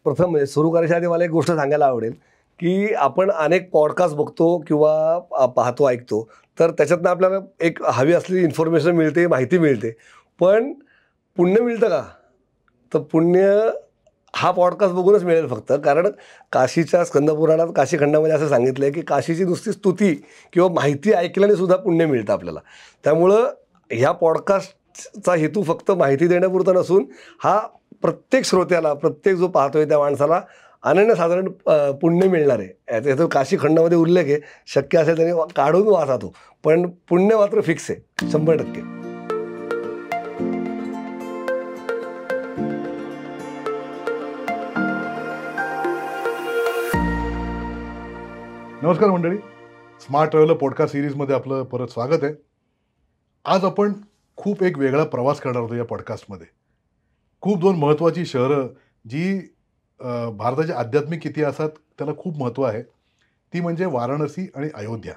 प्रथम म्हणजे सुरू करायच्या आधी मला एक गोष्ट सांगायला आवडेल की आपण अनेक पॉडकास्ट बघतो किंवा पाहतो ऐकतो, तर त्याच्यातनं आपल्याला एक हवी असलेली इन्फॉर्मेशन मिळते, माहिती मिळते, पण पुण्य मिळतं का? तर पुण्य हा पॉडकास्ट बघूनच मिळेल फक्त. कारण काशीच्या स्कंदपुराणात काशीखंडामध्ये असं सांगितलं आहे की काशीची नुसती स्तुती किंवा माहिती ऐकल्याने सुद्धा पुण्य मिळतं आपल्याला. त्यामुळं ह्या पॉडकास्टचा हेतू फक्त माहिती देण्यापुरता नसून हा प्रत्येक श्रोत्याला, प्रत्येक जो पाहतोय त्या माणसाला अनन्यसाधारण पुण्य मिळणार आहे. याचा काशीखंडामध्ये उल्लेख आहे. शक्य असेल त्याने काढून वाचा तो, पण पुण्य मात्र फिक्स आहे 100%. नमस्कार मंडळी, स्मार्ट ट्रॅव्हलर पॉडकास्ट सिरीजमध्ये आपलं परत स्वागत आहे. आज आपण खूप एक वेगळा प्रवास करणार होतो या पॉडकास्टमध्ये. खूप दोन महत्त्वाची शहरं जी भारताच्या आध्यात्मिक इतिहासात त्याला खूप महत्त्व आहे, ती म्हणजे वाराणसी आणि अयोध्या.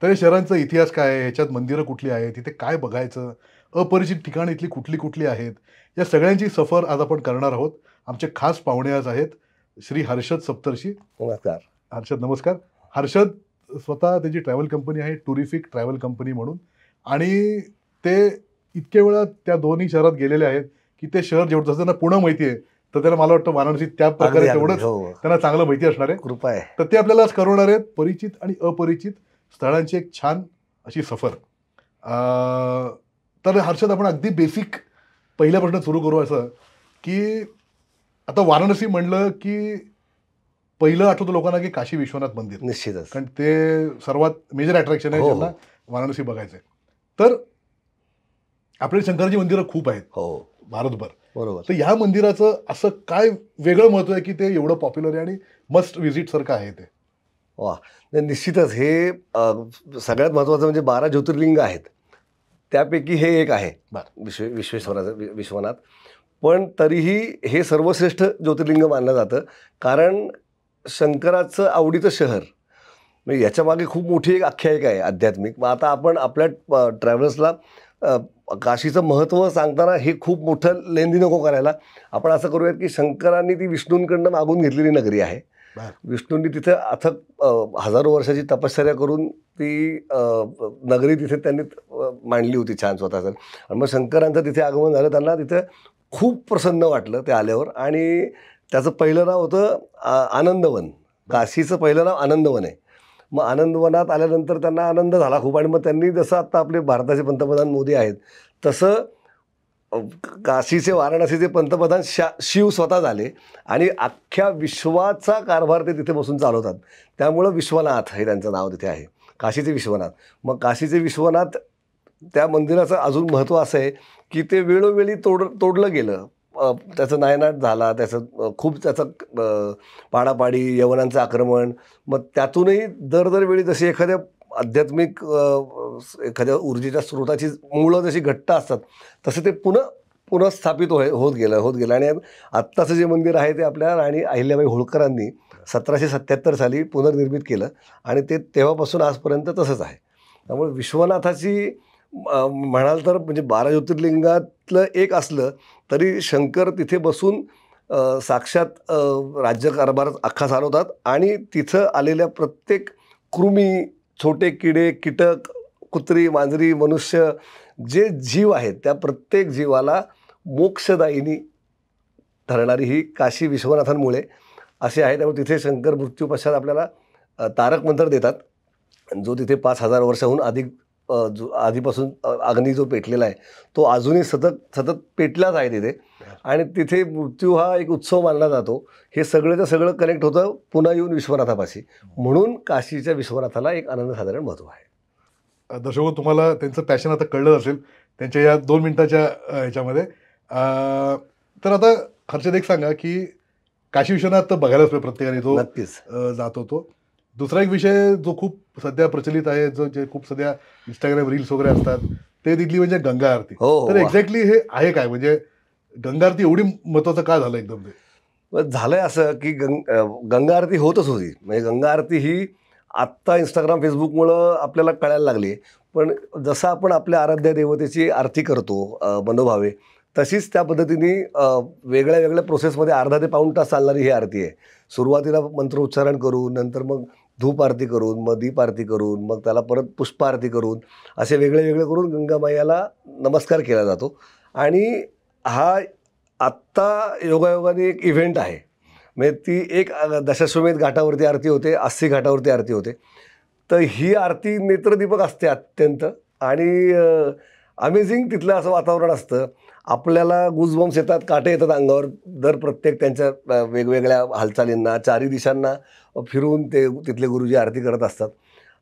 तर या शहरांचा इतिहास काय आहे, ह्याच्यात मंदिरं कुठली आहेत, तिथे काय बघायचं, अपरिचित ठिकाणं इथली कुठली कुठली आहेत, या सगळ्यांची सफर आज आपण करणार आहोत. आमचे खास पाहुणे आज आहेत श्री हर्षद सप्तर्षी. नमस्कार हर्षद. नमस्कार. हर्षद स्वतः त्याची ट्रॅव्हल कंपनी आहे, टुरिफिक ट्रॅव्हल कंपनी म्हणून, आणि ते इतके वेळा त्या दोन्ही शहरात गेलेले आहेत की ते शहर जेवढं, जसं त्यांना पुणे माहिती आहे तर त्याला मला वाटतं वाराणसी त्या प्रकारे तेवढंच त्यांना चांगलं माहिती असणार आहे. कृपा आहे. तर ते आपल्याला आज करवणार आहेत परिचित आणि अपरिचित स्थळांची एक छान अशी सफर. तर हर्षद, आपण अगदी बेसिक पहिल्यापासून सुरू करू, असं की आता वाराणसी म्हणलं की पहिलं आठवतं लोकांना की काशी विश्वनाथ मंदिर. निश्चितच, कारण ते सर्वात मेजर अट्रॅक्शन आहे ज्यांना वाराणसी बघायचं आहे. तर आपले शंकराची मंदिरं खूप आहेत भारतभर. बरोबर. तर ह्या मंदिराचं असं काय वेगळं महत्व आहे की ते एवढं पॉप्युलर आहे आणि मस्ट विजिट सारखं आहे ते? वा, निश्चितच हे सगळ्यात महत्त्वाचं म्हणजे 12 ज्योतिर्लिंग आहेत, त्यापैकी हे एक आहे विश्वनाथ. पण तरीही हे सर्वश्रेष्ठ ज्योतिर्लिंग मानलं जातं, कारण शंकराचं आवडीचं शहर, म्हणजे याच्यामागे खूप मोठी एक आख्यायिका आहे आध्यात्मिक. मग आता आपण आपल्या ट्रॅव्हलर्सला काशीचं महत्त्व सांगताना हे खूप मोठं लेंदी नको करायला. आपण असं करूयात की शंकरांनी ती विष्णूंकडनं मागून घेतलेली नगरी आहे. विष्णूंनी तिथे अथक हजारो वर्षाची तपश्चर्या करून ती नगरी तिथे त्यांनी मांडली होती छान स्वतःचं. आणि मग शंकरांचं तिथे आगमन झालं, त्यांना तिथे खूप प्रसन्न वाटलं ते आल्यावर. आणि त्याचं पहिलं नाव होतं आनंदवन. काशीचं पहिलं नाव आनंदवन आहे. मग आनंदवनात आल्यानंतर त्यांना आनंद झाला खूप, आणि मग त्यांनी जसं आत्ता आपले भारताचे पंतप्रधान मोदी आहेत तसं काशीचे वाराणसीचे पंतप्रधान शिव स्वतः झाले, आणि अख्ख्या विश्वाचा कारभार ते तिथे बसून चालवतात. त्यामुळं विश्वनाथ हे त्यांचं नाव तिथे आहे, काशीचे विश्वनाथ. मग काशीचे विश्वनाथ, त्या मंदिराचं अजून महत्त्व असं आहे की ते वेळोवेळी तोडलं गेलं, त्याचं नायनाट झाला, त्याचं पाडापाडी, यवनांचं आक्रमण. मग त्यातूनही दरवेळी जशी एखाद्या आध्यात्मिक एखाद्या ऊर्जेच्या स्रोताची मुळं जशी घट्ट असतात तसं ते पुनःस्थापित होत गेलं. आणि आत्ताचं जे मंदिर आहे ते आपल्या राणी अहिल्याबाई होळकरांनी 1777 साली पुनर्निर्मित केलं, आणि ते तेव्हापासून आजपर्यंत तसंच आहे. त्यामुळे विश्वनाथाची म्हणाल तर म्हणजे 12 ज्योतिर्लिंगातलं एक असलं तरी शंकर तिथे बसून साक्षात राज्यकारभार अख्खा चालवतात, आणि तिथं आलेल्या प्रत्येक कृमी, छोटे किडे, कीटक, कुत्री, मांजरी, मनुष्य, जे जीव आहेत त्या प्रत्येक जीवाला मोक्षदायिनी ठरणारी ही काशी विश्वनाथांमुळे असे आहे. त्यामुळे तिथे शंकर मृत्यूपश्चात आपल्याला तारक मंत्र देतात, जो तिथे 5000 वर्षाहून अधिक आधीपासून अग्नी जो पेटलेला आहे तो अजूनही सतत पेटलाच आहे तिथे. आणि तिथे मृत्यू हा एक उत्सव मानला जातो. हे सगळं सगळं कनेक्ट होतं पुन्हा येऊन विश्वनाथापाशी, म्हणून काशीच्या विश्वनाथाला एक अनन्यसाधारण महत्त्व आहे. दर्शको, तुम्हाला त्यांचं पॅशन आता कळलं असेल त्यांच्या या 2 मिनिटाच्या ह्याच्यामध्ये. तर आता हर्षद, एक सांगा की काशी विश्वनाथ तर बघायलाच प्रत्येकाने तो नक्कीच जात होतो. दुसरा एक विषय जो खूप सध्या प्रचलित आहे, जे खूप सध्या इंस्टाग्राम रील्स वगैरे असतात, ते तिथली म्हणजे गंगा आरती. तर एक्झॅक्टली हे आहे काय, म्हणजे गंगा आरती एवढी महत्वाचं काय झालं एकदम? ते झालंय असं की गंगा आरती होतच होती. म्हणजे गंगा आरती ही आत्ता इंस्टाग्राम फेसबुकमुळं आपल्याला कळायला लागली, पण जसं आपण आपल्या आराध्य देवतेची आरती करतो मनोभावे, तशीच त्या पद्धतीने वेगळ्या वेगळ्या प्रोसेसमध्ये अर्धा ते पाऊण तास चालणारी ही आरती आहे. सुरुवातीला मंत्रोच्चारण करून, नंतर मग धूप आरती करून, मग दीप आरती करून, मग त्याला परत पुष्प आरती करून, असे वेगळे वेगळे करून गंगा मैयाला नमस्कार केला जातो. आणि हा आत्ता योगायोगाने एक इव्हेंट आहे. म्हणजे ती एक दशाश्वमेध घाटावरती आरती होते, 80 घाटावरती आरती होते. तर ही आरती नेत्रदीपक असते अत्यंत. आणि अमेझिंग तिथलं असं वातावरण असतं. आपल्याला गुजबम्स येतात, काटे येतात अंगावर दर प्रत्येक त्यांच्या वेगवेगळ्या हालचालींना, चारी दिशांना फिरून ते तिथले गुरुजी आरती करत असतात.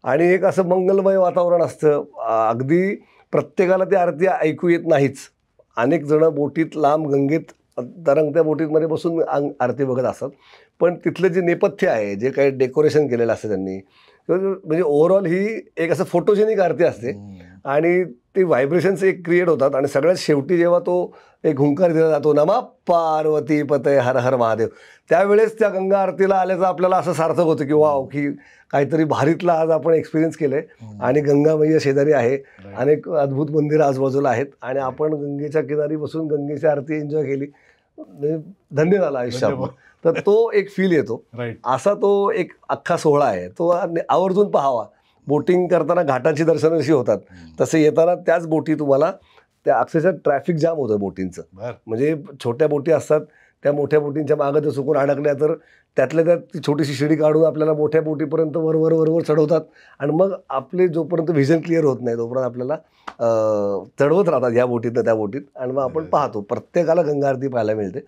आणि एक असं मंगलमय वातावरण असतं. अगदी प्रत्येकाला ती आरती ऐकू येत नाहीच. अनेक जणं बोटीत लांब गंगेत तरंगत्या बोटीमध्ये बसून आरती बघत असतात. पण तिथलं जे नेपथ्य आहे, जे काही डेकोरेशन केलेलं असतं त्यांनी, म्हणजे ओव्हरऑल ही एक असं फोटोजेनिक आरती असते. आणि ते व्हायब्रेशन्स एक क्रिएट होतात. आणि सगळ्यात शेवटी जेव्हा तो एक हुंकार दिला जातो, नमः पार्वती पतये हर हर महादेव, त्यावेळेस त्या गंगा आरतीला आल्याचं आपल्याला असं सार्थक होतं की वाव, की काहीतरी भारीतला आज आपण एक्सपिरियन्स केलं आहे. आणि गंगा मैया शेजारी आहे, अनेक अद्भुत मंदिरं आजूबाजूला आहेत, आणि आपण गंगेच्या किनारी बसून गंगेची आरती एन्जॉय केली. म्हणजे धन्य झाला आयुष्यात. तर तो एक फील येतो. असा तो एक अख्खा सोहळा आहे. तो आवर्जून पाहावा. बोटिंग करताना घाटाची दर्शनं जशी होतात, तसे येताना त्याच बोटी तुम्हाला त्या अक्षरशः ट्रॅफिक जाम होतं बोटींचं. म्हणजे छोट्या बोटी असतात, त्या मोठ्या बोटींच्या मागं जर चुकून अडकल्या तर त्यातल्या त्यात ती छोटीशी शिडी काढून आपल्याला मोठ्या बोटीपर्यंत वर चढवतात. आणि मग आपले जोपर्यंत व्हिजन क्लिअर होत नाही तोपर्यंत आपल्याला चढवत राहतात ह्या बोटीतनं त्या बोटीत. आणि मग आपण पाहतो, प्रत्येकाला गंगा आरती पाहायला मिळते.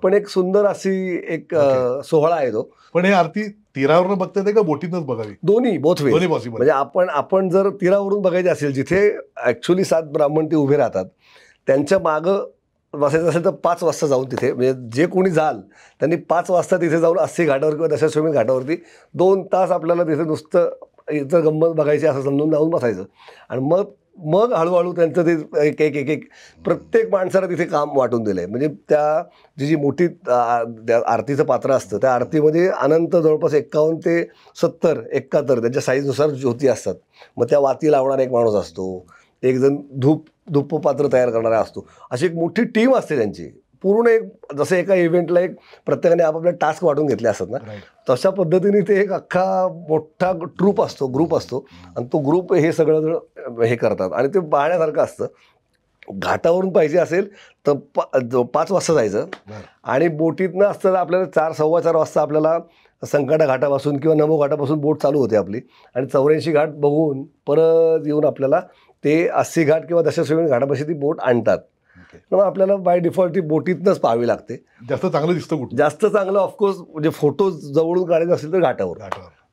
पण एक सुंदर अशी एक सोहळा आहे तो. पण ही आरती तीरावरून बघता येते का बोटीतच बघावी? दोन्ही बोथ वे. पॉसिबल. म्हणजे आपण जर तीरावरून बघायचे असेल, जिथे ॲक्च्युली 7 ब्राह्मण ते उभे राहतात, त्यांच्या मागं बसायचं असेल तर 5 वाजता जाऊन तिथे, म्हणजे जे कोणी जाल त्यांनी 5 वाजता तिथे जाऊन 80 घाटावर किंवा दशाश्वमेध घाटावरती 2 तास आपल्याला तिथे नुसतं इतर गंमत बघायची असं समजून जाऊन बसायचं. आणि मग हळूहळू त्यांचं ते एक प्रत्येक माणसाला तिथे काम वाटून दिलं आहे. म्हणजे त्या जी मोठी आरतीचं पात्र असतं, त्या आरतीमध्ये अनंत जवळपास 51 ते 70 71 त्यांच्या साईजनुसार ज्योती असतात. मग त्या वाती लावणारा एक माणूस असतो, एक जण धूप पात्र तयार करणारा असतो. अशी एक मोठी टीम असते त्यांची. पूर्ण एक जसं एका इव्हेंटला एक प्रत्येकाने आपापले टास्क वाटून घेतले असतात ना, तशा पद्धतीने ते एक अख्खा मोठा ग्रुप असतो. आणि तो ग्रुप हे सगळं हे करतात. आणि ते पाहण्यासारखं असतं. घाटावरून पाहिजे असेल तर 5 वाजता जायचं. आणि बोटीतनं असतं आपल्याला 4-4:15 वाजता आपल्याला संकटा घाटापासून किंवा नमो घाटापासून बोट चालू होते आपली. आणि 84 घाट बघून परत येऊन आपल्याला ते 80 घाट किंवा दशाश्वमेध घाटापाशी ती बोट आणतात. मग आपल्याला बाय डिफॉल्ट ती बोटीतनंच पाहावी लागते. जास्त चांगलं दिसतं कुठं? जास्त चांगलं ऑफकोर्स म्हणजे फोटो जवळून काढायचे असेल तर घाटावर.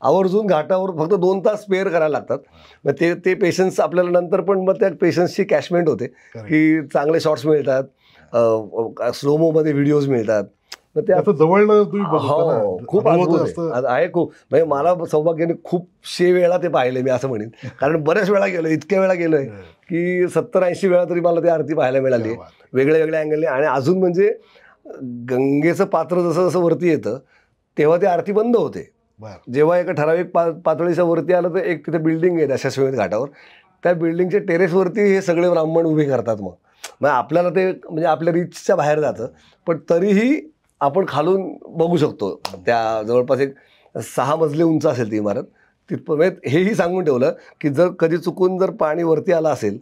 आवर्जून घाटावर फक्त 2 तास स्पेअर करायला लागतात. मग ते पेशन्स आपल्याला नंतर पण मग त्या पेशन्सची कॅशमेंट होते की चांगले शॉट्स मिळतात, स्लोमोमध्ये व्हिडिओज मिळतात. मग ते आता जवळ खूप आहे. खूप म्हणजे मला सौभाग्याने खूपशे वेळा ते पाहिले मी असं म्हणेन. कारण बऱ्याच वेळा गेलो, इतक्या वेळा गेलोय की 70-80 वेळा तरी मला ती आरती पाहायला मिळाली वेगळ्या वेगळ्या अँगलने. आणि अजून म्हणजे गंगेचं पात्र जसं जसं वरती येतं तेव्हा ती आरती बंद होते. जेव्हा एका ठराविक पातळीच्या वरती आलं तर एक तिथे बिल्डिंग आहे दशाश्वमेध घाटावर, त्या बिल्डिंगच्या टेरेसवरती हे सगळे ब्राह्मण उभे करतात. मग आपल्याला ते म्हणजे आपल्या रीचच्या बाहेर जातं, पण तरीही आपण खालून बघू शकतो. त्या जवळपास एक 6 मजले उंच असेल ती इमारत. तिथपर्यंत हेही सांगून ठेवलं की जर कधी चुकून जर पाणी वरती आलं असेल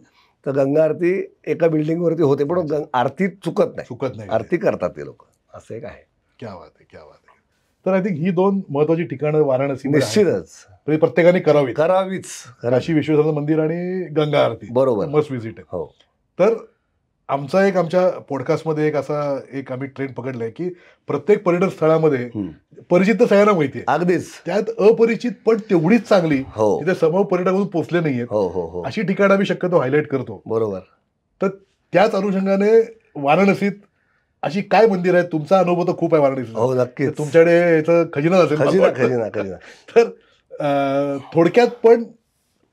तर गंगा आरती एका बिल्डिंगवरती होते, पण आरती चुकत नाही. आरती करतात ते लोक. असं एक आहे. क्या बात आहे. तर आय थिंक ही 2 महत्वाची ठिकाणं वाराणसी निश्चितच प्रत्येकाने करावीच. काशी विश्वेश्वराचं मंदिर आणि गंगा आरती बरोबर मस्ट विजिट आहे. हो. तर आमच्या पॉडकास्टमध्ये एक आम्ही ट्रेंड पकडलाय की प्रत्येक पर्यटन स्थळामध्ये परिचित तर सगळ्यांना माहिती आहे, अगदीच त्यात अपरिचित पण तेवढीच चांगली तिथे समूह पर्यटक पोहोचले नाहीयेत अशी ठिकाणं आम्ही शक्यतो हायलाईट करतो. बरोबर. तर त्याच अनुषंगाने वाराणसीत अशी काय मंदिर आहेत? तुमचा अनुभव तर खूप आहे वाराणसीत. हो नक्कीच. तुमच्याकडे याचं खजिना असेल. खजिना. तर थोडक्यात पण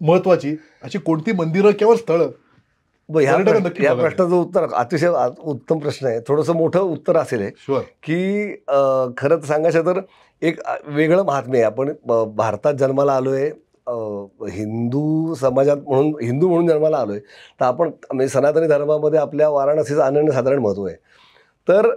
महत्वाची अशी कोणती मंदिरं किंवा स्थळं? या प्रश्नाचं उत्तर अतिशय उत्तम प्रश्न आहे. थोडंसं मोठं उत्तर असेल की खरंच सांगायचं तर एक वेगळं महात्म्य आहे. आपण भारतात जन्माला आलोय, हिंदू समाजात म्हणून हिंदू म्हणून जन्माला आलो आहे, तर आपण म्हणजे सनातनी धर्मामध्ये आपल्या वाराणसीचं अनन्यसाधारण महत्त्व आहे. तर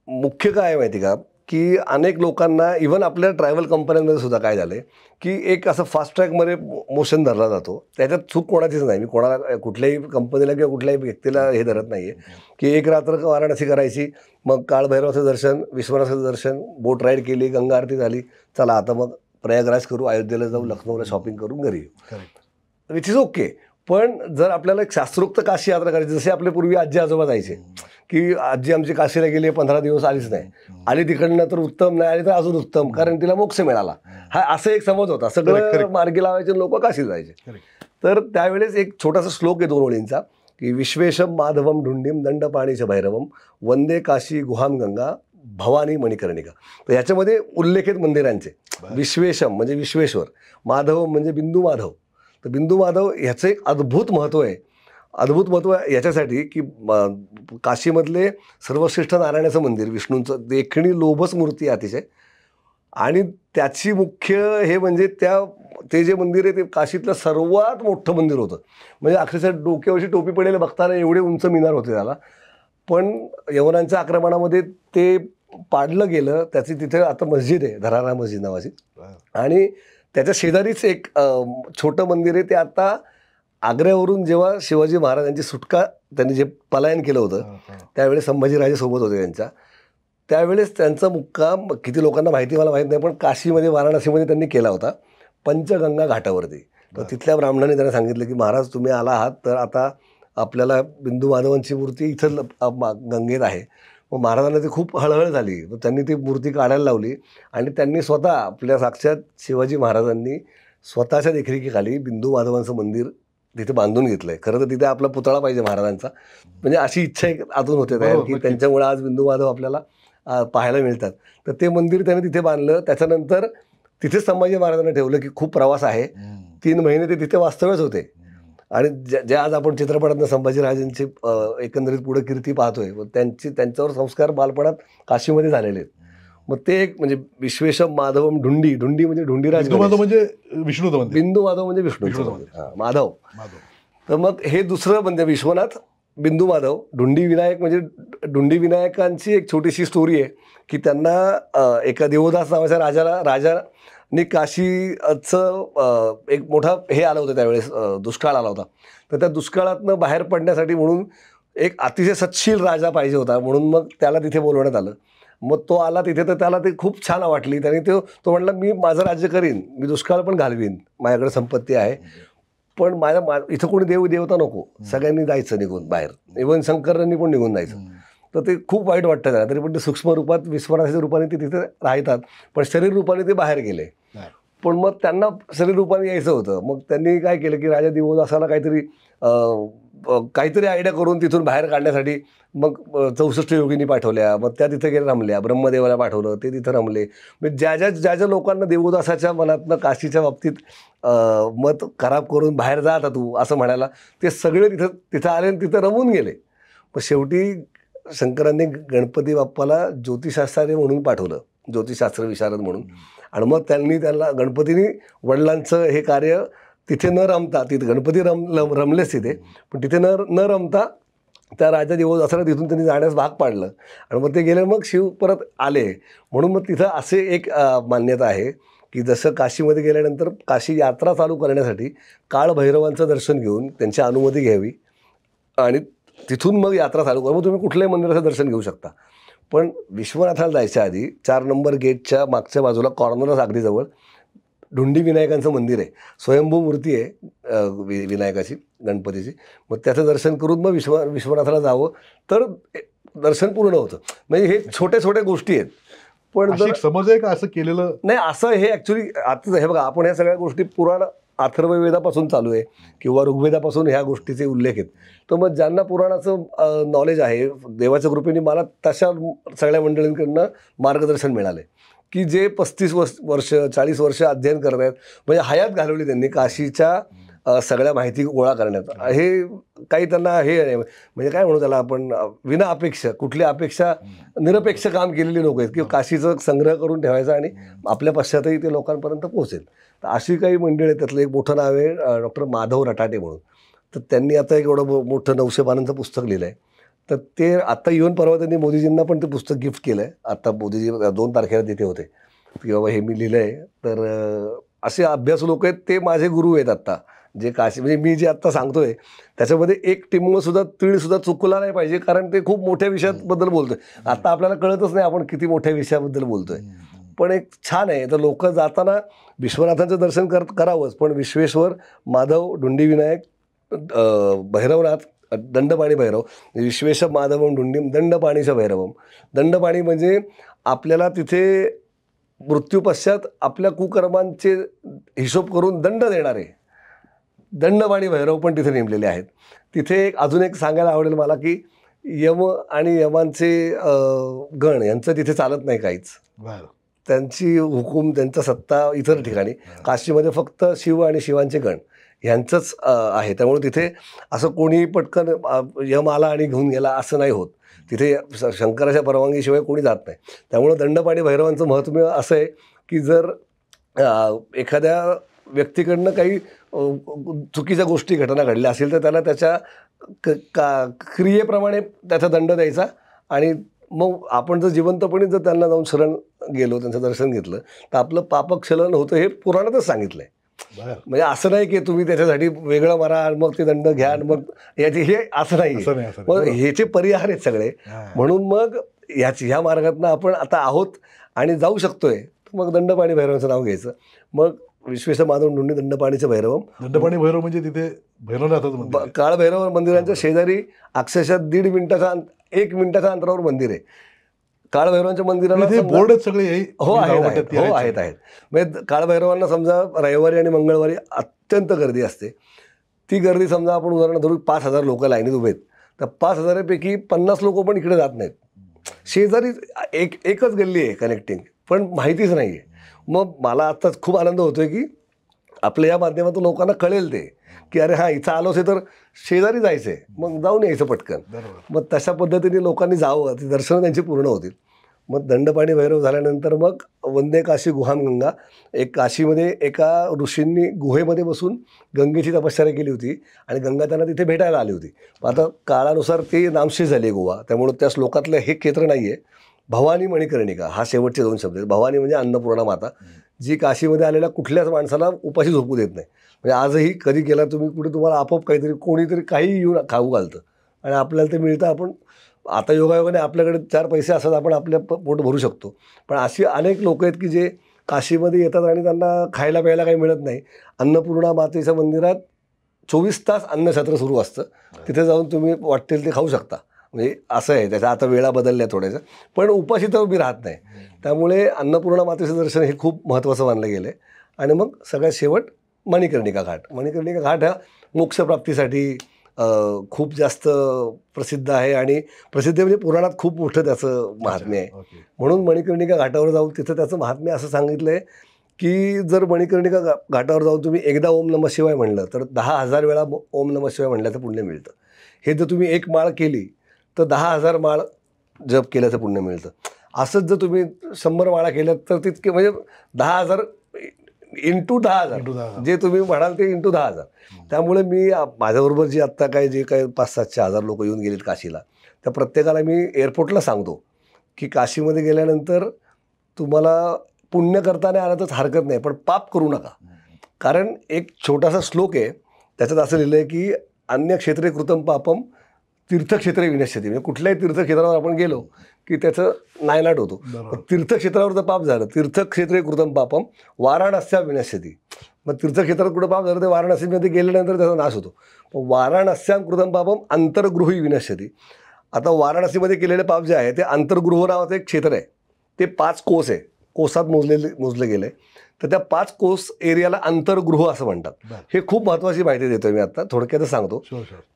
मुख्य काय आहे माहिती का, की अनेक लोकांना इव्हन आपल्या ट्रॅव्हल कंपन्यांमध्ये सुद्धा काय झालं आहे, की एक असं फास्ट ट्रॅकमध्ये मोशन धरला जातो. त्याच्यात चूक कोणाचीच नाही. मी कोणाला कुठल्याही कंपनीला किंवा कुठल्याही व्यक्तीला हे धरत नाही आहे, की एक रात्र वाराणसी करायची, मग काळभैरवाचं दर्शन, विश्वनाथाचं दर्शन, बोट राईड केली, गंगा आरती झाली, चला आता मग प्रयागराज करू, अयोध्येला जाऊ, लखनौला शॉपिंग करून घरी येऊ, विच इज ओके. पण जर आपल्याला एक शास्त्रोक्त काशी यात्रा करायची, जसे आपले पूर्वी आजी आजोबा जायचे, की आजी आमची काशीला गेली 15 दिवस आलीच नाही, आली तिकडनं तर उत्तम, नाही आली तर अजून उत्तम, कारण तिला मोक्ष मिळाला. हा असं एक समज होता. सगळं मार्गी लावायचे लोक काशीत जायचे. तर त्यावेळेस एक छोटासा श्लोक आहे 2 ओळींचा, की विश्वेशम माधवम ढुंडीम दंडपाणीच भैरवम वंदे काशी गुहाम गंगा भवानी मणिकर्णिका. तर याच्यामध्ये उल्लेखित मंदिरांचे विश्वेशम म्हणजे विश्वेश्वर, माधव म्हणजे बिंदू माधव. तर बिंदू माधव ह्याचं एक अद्भुत महत्त्व आहे. अद्भुत महत्त्व याच्यासाठी की काशीमधले सर्वश्रेष्ठ नारायणाचं मंदिर, विष्णूंचं देखणी लोभस मूर्ती अतिशय, आणि त्याची मुख्य हे म्हणजे ते जे मंदिर आहे ते काशीतलं सर्वात मोठं मंदिर होतं. म्हणजे अक्षरशः डोक्यावरची टोपी पडलेलं बघताना एवढे उंच मिनार होते त्याला. पण यवनांच्या आक्रमणामध्ये ते पाडलं गेलं. त्याची तिथे आता मस्जिद आहे, धरारा मस्जिद नावाची, आणि त्याच्या शेजारीच एक छोटं मंदिर आहे. ते आता आग्र्यावरून जेव्हा शिवाजी महाराजांची सुटका, त्यांनी जे पलायन केलं होतं त्यावेळेस संभाजीराजे सोबत होते त्यांच्या, त्यावेळेस त्यांचा मुक्काम किती लोकांना माहिती मला माहीत नाही, पण काशीमध्ये वाराणसीमध्ये त्यांनी केला होता, पंचगंगा घाटावरती. तर तिथल्या ब्राह्मणाने त्यांना सांगितलं की महाराज तुम्ही आला आहात तर आता आपल्याला बिंदू माधवांची मूर्ती इथं गंगेत आहे. मग महाराजांना ती खूप हळहळ झाली. मग त्यांनी ती मूर्ती काढायला लावली आणि त्यांनी स्वतः आपल्या साक्षात शिवाजी महाराजांनी स्वतःच्या देखरेखीखाली बिंदू माधवांचं मंदिर तिथे बांधून घेतलं आहे. खरं तर तिथे आपला पुतळा पाहिजे महाराजांचा, म्हणजे अशी इच्छा एक आतून होते तयार, की त्यांच्यामुळे आज बिंदू माधव आपल्याला पाहायला मिळतात. तर ते मंदिर त्याने तिथे बांधलं. त्याच्यानंतर तिथेच संभाजी महाराजांना ठेवलं, की खूप प्रवास आहे, 3 महिने ते तिथे वास्तव्यच होते. आणि ज्या आज आपण चित्रपटातनं संभाजीराजांची एकंदरीत पुढे कीर्ती पाहतोय, त्यांच्यावर संस्कार बालपणात काशीमध्ये झालेले आहेत. मग ते एक म्हणजे विश्वेशम माधवम ढुंडी म्हणजे ढुंडीराज, म्हणजे विष्णू, बिंदू माधव म्हणजे विष्णू माधव. तर मग हे दुसरं म्हणजे विश्वनाथ बिंदू माधव. ढुंडी विनायक म्हणजे ढुंडी विनायकांची एक छोटीशी स्टोरी आहे, की त्यांना एका देवदास नावाच्या राजाने काशीचं एक मोठा हे आलं होतं त्यावेळेस, दुष्काळ आला होता. तर त्या दुष्काळातनं बाहेर पडण्यासाठी म्हणून एक अतिशय सत्शील राजा पाहिजे होता, म्हणून मग त्याला तिथे बोलवण्यात आलं. मग तो आला तिथे, तर त्याला ते खूप छान वाटली. त्याने तो म्हटला मी माझं राज्य करीन, मी दुष्काळ पण घालवीन, माझ्याकडे संपत्ती आहे, पण इथं कोणी देवता नको, सगळ्यांनी जायचं निघून बाहेर, इव्हन शंकरांनी पण निघून जायचं. तर ते खूप वाईट वाटतं त्याला. तरी पण ते सूक्ष्म रूपात विश्वनाथाच्या रूपाने ते तिथे राहतात, पण शरीर रूपाने ते बाहेर गेले. पण मग त्यांना शरीर रूपाने यायचं होतं. मग त्यांनी काय केलं, की राजा दिवोदासाला काहीतरी आयडिया करून तिथून बाहेर काढण्यासाठी मग 64 योगिनी पाठवल्या. मग त्या तिथे गेल्या, रमल्या. ब्रह्मदेवाला पाठवलं, ते तिथं रमले. म्हणजे ज्या ज्या लोकांना देवदासाच्या मनातनं काशीच्या बाबतीत मत खराब करून बाहेर जा आता तू असं म्हणायला, ते सगळे तिथं आले आणि तिथं रमून गेले. पण शेवटी शंकरांनी गणपती बाप्पाला ज्योतिषशास्त्राने म्हणून पाठवलं, ज्योतिषशास्त्र विशारद म्हणून. आणि मग त्यांना गणपतीने वडिलांचं हे कार्य तिथे न रमता, तिथे गणपती रमलेच तिथे, पण तिथे न रमता त्या राजा दिवोदासाला तिथून त्यांनी जाण्यास भाग पाडलं. आणि मग ते गेले, मग शिव परत आले. म्हणून मग तिथं असे एक मान्यता आहे, की जसं काशीमध्ये गेल्यानंतर काशी यात्रा चालू करण्यासाठी काळभैरवांचं दर्शन घेऊन त्यांची अनुमती घ्यावी आणि तिथून मग यात्रा चालू करा. मग तुम्ही कुठल्याही मंदिराचं दर्शन घेऊ शकता. पण विश्वनाथाला जायच्या आधी 4 नंबर गेटच्या मागच्या बाजूला कॉर्नरच अगदी जवळ ढुंडी विनायकांचं मंदिर आहे. स्वयंभू मूर्ती आहे विनायकाची, गणपतीची. मग त्याचं दर्शन करून मग विश्वनाथाला जावं तर दर्शन पूर्ण होतं. म्हणजे हे छोट्या छोट्या गोष्टी आहेत. पण समज आहे का असं केलेलं नाही, असं हे ॲक्च्युली आता हे बघा, आपण ह्या सगळ्या गोष्टी पुराण अथर्ववेदापासून चालू आहे किंवा ऋग्वेदापासून ह्या गोष्टीचे उल्लेख आहेत. तर मग ज्यांना पुराणाचं नॉलेज आहे, देवाच्या कृपेने मला तशा सगळ्या मंडळींकडनं मार्गदर्शन मिळालं आहे, की जे 35 वर्ष 40 वर्ष अध्ययन करत आहेत, म्हणजे हयात घालवली त्यांनी काशीच्या सगळ्या माहिती गोळा करण्यात, हे काही त्यांना हे नाही, म्हणजे काय म्हणू त्याला आपण, विना अपेक्षा, कुठली अपेक्षा, निरपेक्ष काम केलेली लोक आहेत की काशीचं संग्रह करून ठेवायचा आणि आपल्या पश्चातही ते लोकांपर्यंत पोहोचेल. तर अशी काही मंडळी आहेत. त्यातलं एक मोठं नाव आहे डॉक्टर माधव रटाटे म्हणून. तर त्यांनी आता एक एवढं मोठं 900 पानांचं पुस्तक लिहिलं आहे. तर ते आत्ता इव्हन परवा त्यांनी मोदीजींना पण ते पुस्तक गिफ्ट केलं आहे. आत्ता मोदीजी 2 तारखेला तिथे होते की बाबा हे मी लिहिलं आहे. तर असे अभ्यासू लोक आहेत, ते माझे गुरु आहेत आत्ता, जे काशी, म्हणजे मी जे आत्ता सांगतोय त्याच्यामध्ये एक टिम्मसुद्धा तीळसुद्धा चुकला नाही पाहिजे, कारण ते खूप मोठ्या विषयाबद्दल बोलतोय. आता आपल्याला कळतच नाही आपण किती मोठ्या विषयाबद्दल बोलतोय, पण एक छान आहे. तर लोक जाताना विश्वनाथांचं दर्शन करावंच, पण विश्वेश्वर, माधव, ढुंडीविनायक, भैरवनाथ, दंडपाणी भैरव, विश्वेश माधवम ढुंडीम दंडपाणीच्या भैरवम. दंडपाणी म्हणजे आपल्याला तिथे मृत्यूपश्चात आपल्या कुकर्मांचे हिशोब करून दंड देणारे दंडपाणी भैरव पण तिथे नेमलेले आहेत. तिथे अजून एक सांगायला आवडेल मला की यम आणि यमांचे गण यांचं तिथे चालत नाही काहीच. त्यांची हुकूम, त्यांचा सत्ता इतर ठिकाणी. काशीमध्ये फक्त शिव आणि शिवांचे गण ह्यांचंच आहे. त्यामुळे तिथे असं कोणी पटकन यम आला आणि घेऊन गेला असं नाही होत. तिथे शंकराच्या परवानगीशिवाय कोणी जात नाही. त्यामुळं दंडपाणी भैरवांचं महत्त्व असं आहे की जर एखाद्या व्यक्तीकडनं काही चुकीच्या गोष्टी, घटना घडल्या असेल तर त्याला त्याच्या क्रियेप्रमाणे त्याचा दंड द्यायचा, आणि मग आपण जर जिवंतपणे जर त्यांना जाऊन शरण गेलो, त्यांचं दर्शन घेतलं तर आपलं पापक्षलन होतं, हे पुराणातच सांगितलं आहे. म्हणजे असं नाही की तुम्ही त्याच्यासाठी वेगळं मारा आणि मग ते दंड घ्या आणि मग याची, हे असं नाही. मग ह्याचे परिहार आहेत सगळे. म्हणून मग ह्या मार्गातनं आपण आता आहोत आणि जाऊ शकतोय. मग दंडपाणी भैरवांचं नाव घ्यायचं. मग विश्वेश माधव ढुंडी दंडपाणीचं भैरवम. दंडपाणी भैरव म्हणजे तिथे भैरवनाथ काळ भैरव मंदिरांच्या शेजारी अक्षरशः 1 मिनिटाच्या अंतरावर मंदिर आहे. काळभैरवांच्या मंदिराला बोर्डच सगळे हो आहेत. म्हणजे काळभैरवांना समजा रविवारी आणि मंगळवारी अत्यंत गर्दी असते. ती गर्दी समजा आपण उदाहरण धरू 5,000 लोक लाईनीत उभे आहेत, तर 5,000पैकी 50 लोक पण इकडे जात नाहीत. शेजारी एकच गल्ली आहे कनेक्टिंग, पण माहितीच नाही आहे. मग मला आत्ताच खूप आनंद होतोय की आपल्या या माध्यमातून लोकांना कळेल ते की अरे हां, इथं आलो असेल तर शेजारी जायचं आहे, मग जाऊन यायचं पटकन. मग तशा पद्धतीने लोकांनी जावं, ती दर्शनं त्यांची पूर्ण होतील. मग दंडपाणी भैरव झाल्यानंतर मग वंदे काशी गुहाम गंगा. एक काशीमध्ये एका ऋषींनी गुहेमध्ये बसून गंगेची तपश्चर्या केली होती आणि गंगा त्यांना तिथे भेटायला आली होती. आता काळानुसार ती नामशेष झाली गोवा, त्यामुळे त्या श्लोकातलं हे क्षेत्र नाही आहे. भवानी मणिकर्णिका हा शेवटचे 2 शब्द आहेत. भवानी म्हणजे अन्नपूर्णा माता, जी काशीमध्ये आलेल्या कुठल्याच माणसाला उपाशी झोपू देत नाही. म्हणजे आजही कधी गेला तुम्ही कुठे, तुम्हाला आपोआप काहीतरी कोणीतरी काही येऊन खाऊ घालतं आणि आपल्याला ते मिळतं. आपण आता योगायोगाने आपल्याकडे 4 पैसे असतात, आपण आपल्या पोट भरू शकतो. पण अशी अनेक लोक आहेत की जे काशीमध्ये येतात आणि त्यांना खायला प्यायला काही मिळत नाही. अन्नपूर्णा मातेच्या मंदिरात 24 तास अन्नछत्र सुरू असतं. तिथे जाऊन तुम्ही वाटेल ते खाऊ शकता. म्हणजे असं आहे. त्याच्या आता वेळा बदलल्या थोड्याशा, पण उपाशी तर उभी राहत नाही. त्यामुळे अन्नपूर्णा मातेचं दर्शन हे खूप महत्त्वाचं मानलं गेलं आहे. आणि मग सगळ्यात शेवट मणिकर्णिका घाट. मणिकर्णिका घाट हा मोक्षप्राप्तीसाठी खूप जास्त प्रसिद्ध आहे, आणि प्रसिद्ध म्हणजे पुराणात खूप मोठं त्याचं महात्म्य आहे. म्हणून मणिकर्णिका घाटावर जाऊन तिथं त्याचं महात्म्य असं सांगितलं आहे की जर मणिकर्णिका घाटावर जाऊन तुम्ही एकदा ओम नमः शिवाय म्हणलं तर 10,000 वेळा ओम नमः शिवाय म्हणल्याचं पुण्य मिळतं. हे जर तुम्ही 1 माळ केली तर 10,000 माळ जप केल्याचं पुण्य मिळतं. असंच जर तुम्ही 100 माळा केल्या तर तितके, म्हणजे 10,000 इंटू 10,000 जे तुम्ही म्हणाल ते इंटू 10,000. त्यामुळे मी माझ्याबरोबर जी आत्ता जे काही 500-700 हजार लोक येऊन गेलेत काशीला, त्या प्रत्येकाला मी एअरपोर्टला सांगतो की काशीमध्ये गेल्यानंतर तुम्हाला पुण्य करताना आलं तर हरकत नाही, पण पाप करू नका. कारण एक छोटासा श्लोक आहे, त्याच्यात असं लिहिलं आहे की अन्य क्षेत्रे कृतम पापम तीर्थक्षेत्रे विनश्यती. म्हणजे कुठल्याही तीर्थक्षेत्रावर आपण गेलो की त्याचं नायनाट होतो. तीर्थक्षेत्रावर जर पाप झालं, तीर्थक्षेत्रे कृतम पापम वाराणस्या विनश्यती. मग तीर्थक्षेत्रात कुठं पाप झालं ते वाराणसीमध्ये गेल्यानंतर त्याचा नाश होतो. पण वाराणस्याम कृतम पापम अंतर्गृही विनश्यती. आता वाराणसीमध्ये केलेले पाप जे आहे ते अंतर्गृह नावाचं एक क्षेत्र आहे. ते 5 कोस आहे, कोसात मोजलं गेलं आहे. तर त्या 5 कोस एरियाला अंतर्गृह असं म्हणतात. हे खूप महत्त्वाची माहिती देतोय मी आता, थोडक्यातच सांगतो.